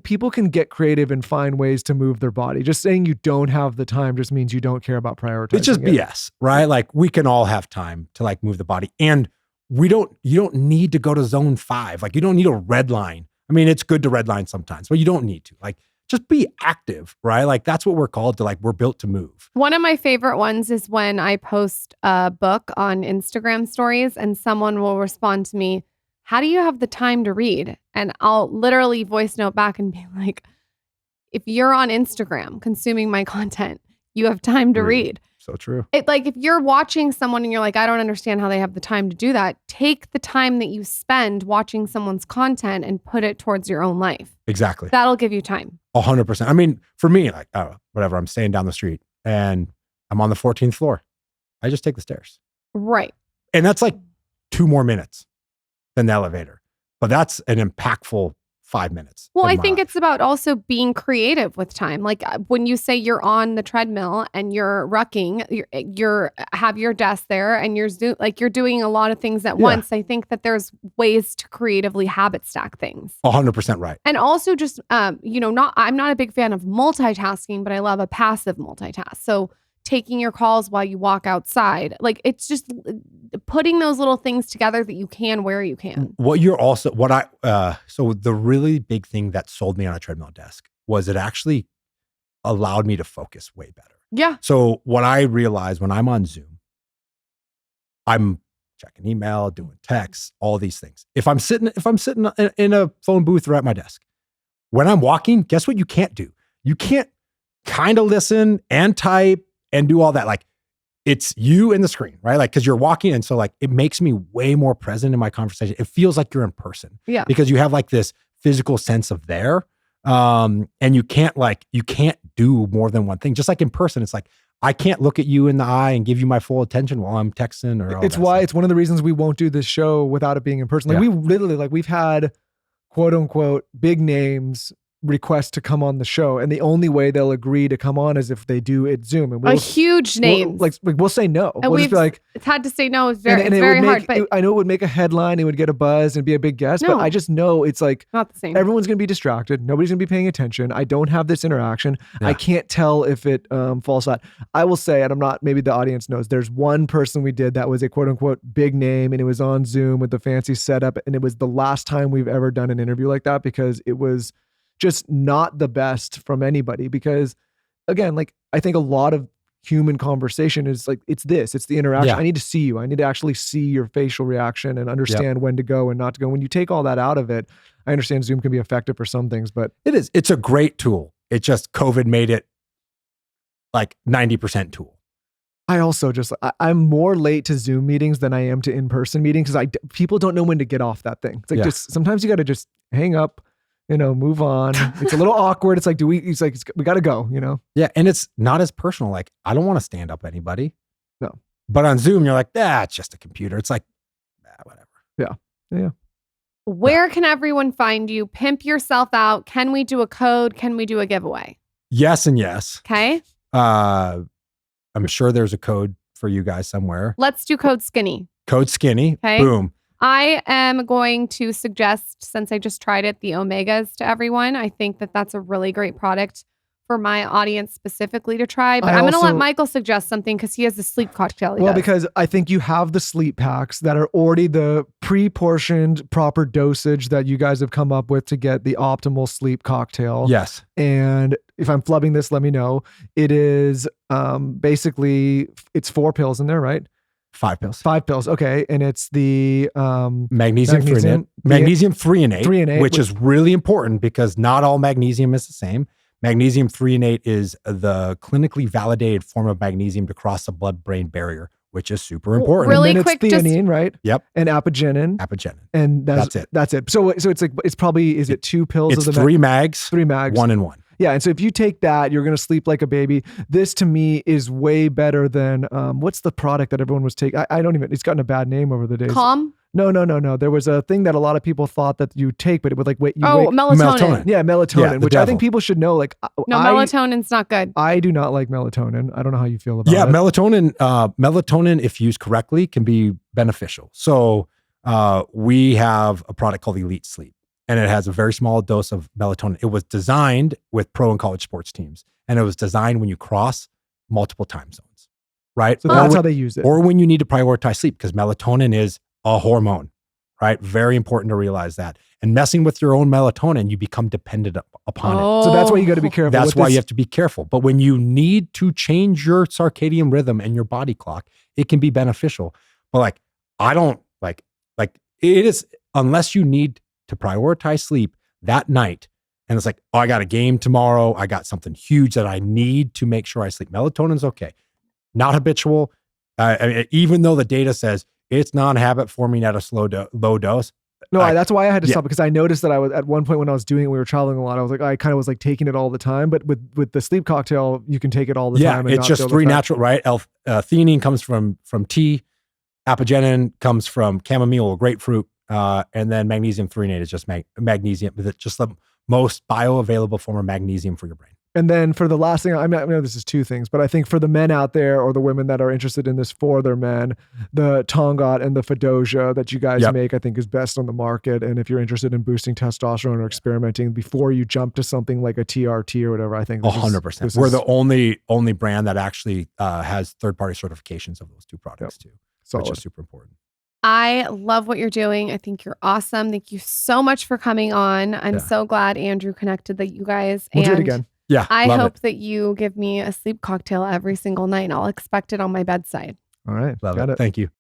people can get creative and find ways to move their body. Just saying you don't have the time just means you don't care about prioritizing. It's just BS, right? Like, we can all have time to like move the body, and you don't need to go to zone 5. Like, you don't need a red line. I mean, it's good to red line sometimes, but you don't need to. Like, just be active, right? Like, that's what we're called to. Like, we're built to move. One of my favorite ones is when I post a book on Instagram stories and someone will respond to me, how do you have the time to read? And I'll literally voice note back and be like, if you're on Instagram consuming my content, you have time to read. So true. If you're watching someone and you're like, I don't understand how they have the time to do that, take the time that you spend watching someone's content and put it towards your own life. Exactly. That'll give you time. 100%. I mean, for me, like, whatever, I'm staying down the street and I'm on the 14th floor. I just take the stairs. Right. And that's like 2 more minutes than the elevator. But that's an impactful 5 minutes. Well, I think it's about also being creative with time. Like, when you say you're on the treadmill and you're rucking, you're have your desk there and you're doing a lot of things at once. I think that there's ways to creatively habit stack things. 100% right. And also just, I'm not a big fan of multitasking, but I love a passive multitask. So taking your calls while you walk outside. Like, it's just putting those little things together that you can where you can. So the really big thing that sold me on a treadmill desk was it actually allowed me to focus way better. Yeah. So what I realized when I'm on Zoom, I'm checking email, doing texts, all these things. If I'm sitting in a phone booth or at my desk, when I'm walking, guess what you can't do? You can't kind of listen and type and do all that. Like, it's you and the screen, right? Like, cause you're walking. And so like, it makes me way more present in my conversation. It feels like you're in person. Yeah. Because you have like this physical sense of there. And you can't do more than one thing. Just like in person, it's like, I can't look at you in the eye and give you my full attention while I'm texting or all It's why it's one of the reasons we won't do this show without it being in person. Like, we literally, like, we've had quote unquote big names request to come on the show, and the only way they'll agree to come on is if they do it Zoom. And a huge name, we'll say no. And we'll just be like, it's had to say no. It's very hard. But I know it would make a headline. It would get a buzz and be a big guest. But I just know it's like not the same. Everyone's going to be distracted. Nobody's going to be paying attention. I don't have this interaction. I can't tell if it falls flat. I will say, and I'm not. Maybe the audience knows. There's one person we did that was a quote unquote big name, and it was on Zoom with the fancy setup, and it was the last time we've ever done an interview like that because it was just not the best from anybody. Because again, like, I think a lot of human conversation is like, it's the interaction. Yeah. I need to see you. I need to actually see your facial reaction and understand when to go and not to go. When you take all that out of it, I understand Zoom can be effective for some things, but it is. It's a great tool. It just COVID made it like 90% tool. I also I'm more late to Zoom meetings than I am to in-person meetings because people don't know when to get off that thing. It's like just sometimes you got to just hang up, move on. It's a little awkward. It's like, we got to go, Yeah. And it's not as personal. Like, I don't want to stand up anybody. No. But on Zoom, you're like, it's just a computer. It's like, whatever. Yeah. Where can everyone find you? Pimp yourself out. Can we do a code? Can we do a giveaway? Yes and yes. Okay. I'm sure there's a code for you guys somewhere. Let's do code skinny. Code skinny. Okay. Boom. I am going to suggest, since I just tried it, the Omegas to everyone. I think that that's a really great product for my audience specifically to try. But I'm going to let Michael suggest something because he has the sleep cocktail. Because I think you have the sleep packs that are already the pre-portioned proper dosage that you guys have come up with to get the optimal sleep cocktail. Yes. And if I'm flubbing this, let me know. It is basically, it's 4 pills in there, right? 5 pills. 5 pills. Okay. And it's the magnesium threonate, which is really important because not all magnesium is the same. Magnesium threonate is the clinically validated form of magnesium to cross the blood-brain barrier, which is super important. Really and then quick, it's theanine, right? Yep. And apigenin. And that's it. That's it. So it's like, it's probably, is it 2 pills? It's of the 3 mags. 3 mags. 1 and 1. Yeah. And so if you take that, you're going to sleep like a baby. This to me is way better than, what's the product that everyone was taking? I don't even, it's gotten a bad name over the days. Calm? No. There was a thing that a lot of people thought that you take, but it would like wait. Melatonin. Yeah, melatonin, which I think people should know. Like, melatonin's not good. I do not like melatonin. I don't know how you feel about it. Yeah, melatonin, if used correctly, can be beneficial. So we have a product called Elite Sleep, and it has a very small dose of melatonin. It was designed with pro and college sports teams, and it was designed when you cross multiple time zones, right? So that's how they use it. Or when you need to prioritize sleep, because melatonin is a hormone, right? Very important to realize that. And messing with your own melatonin, you become dependent upon it. So that's why you got to be careful. That's why you have to be careful. But when you need to change your circadian rhythm and your body clock, it can be beneficial. But like, I don't like it is, unless you need to prioritize sleep that night. And it's like, I got a game tomorrow. I got something huge that I need to make sure I sleep. Melatonin's okay. Not habitual. Even though the data says it's non-habit forming at a low dose. No, that's why I had to stop, because I noticed that I was at one point when I was doing it, we were traveling a lot. I was like, I kind of was like taking it all the time, but with the sleep cocktail, you can take it all the time. Yeah, it's just 3 natural, right? Theanine comes from tea, apigenin comes from chamomile or grapefruit, and then magnesium threonate is just magnesium, just the most bioavailable form of magnesium for your brain. I then for the last thing, I know this is 2 things, but I think for the men out there or the women that are interested in this for their men, the Tongat and the Fedosia that you guys make, I think is best on the market. And if you're interested in boosting testosterone or experimenting before you jump to something like a TRT or whatever, I think 100%. We're the only brand that actually has third-party certifications of those 2 products too, which is super important. I love what you're doing. I think you're awesome. Thank you so much for coming on. I'm so glad Andrew connected that you guys. We'll do it again. Yeah. I hope that you give me a sleep cocktail every single night, and I'll expect it on my bedside. All right. Love it. Thank you.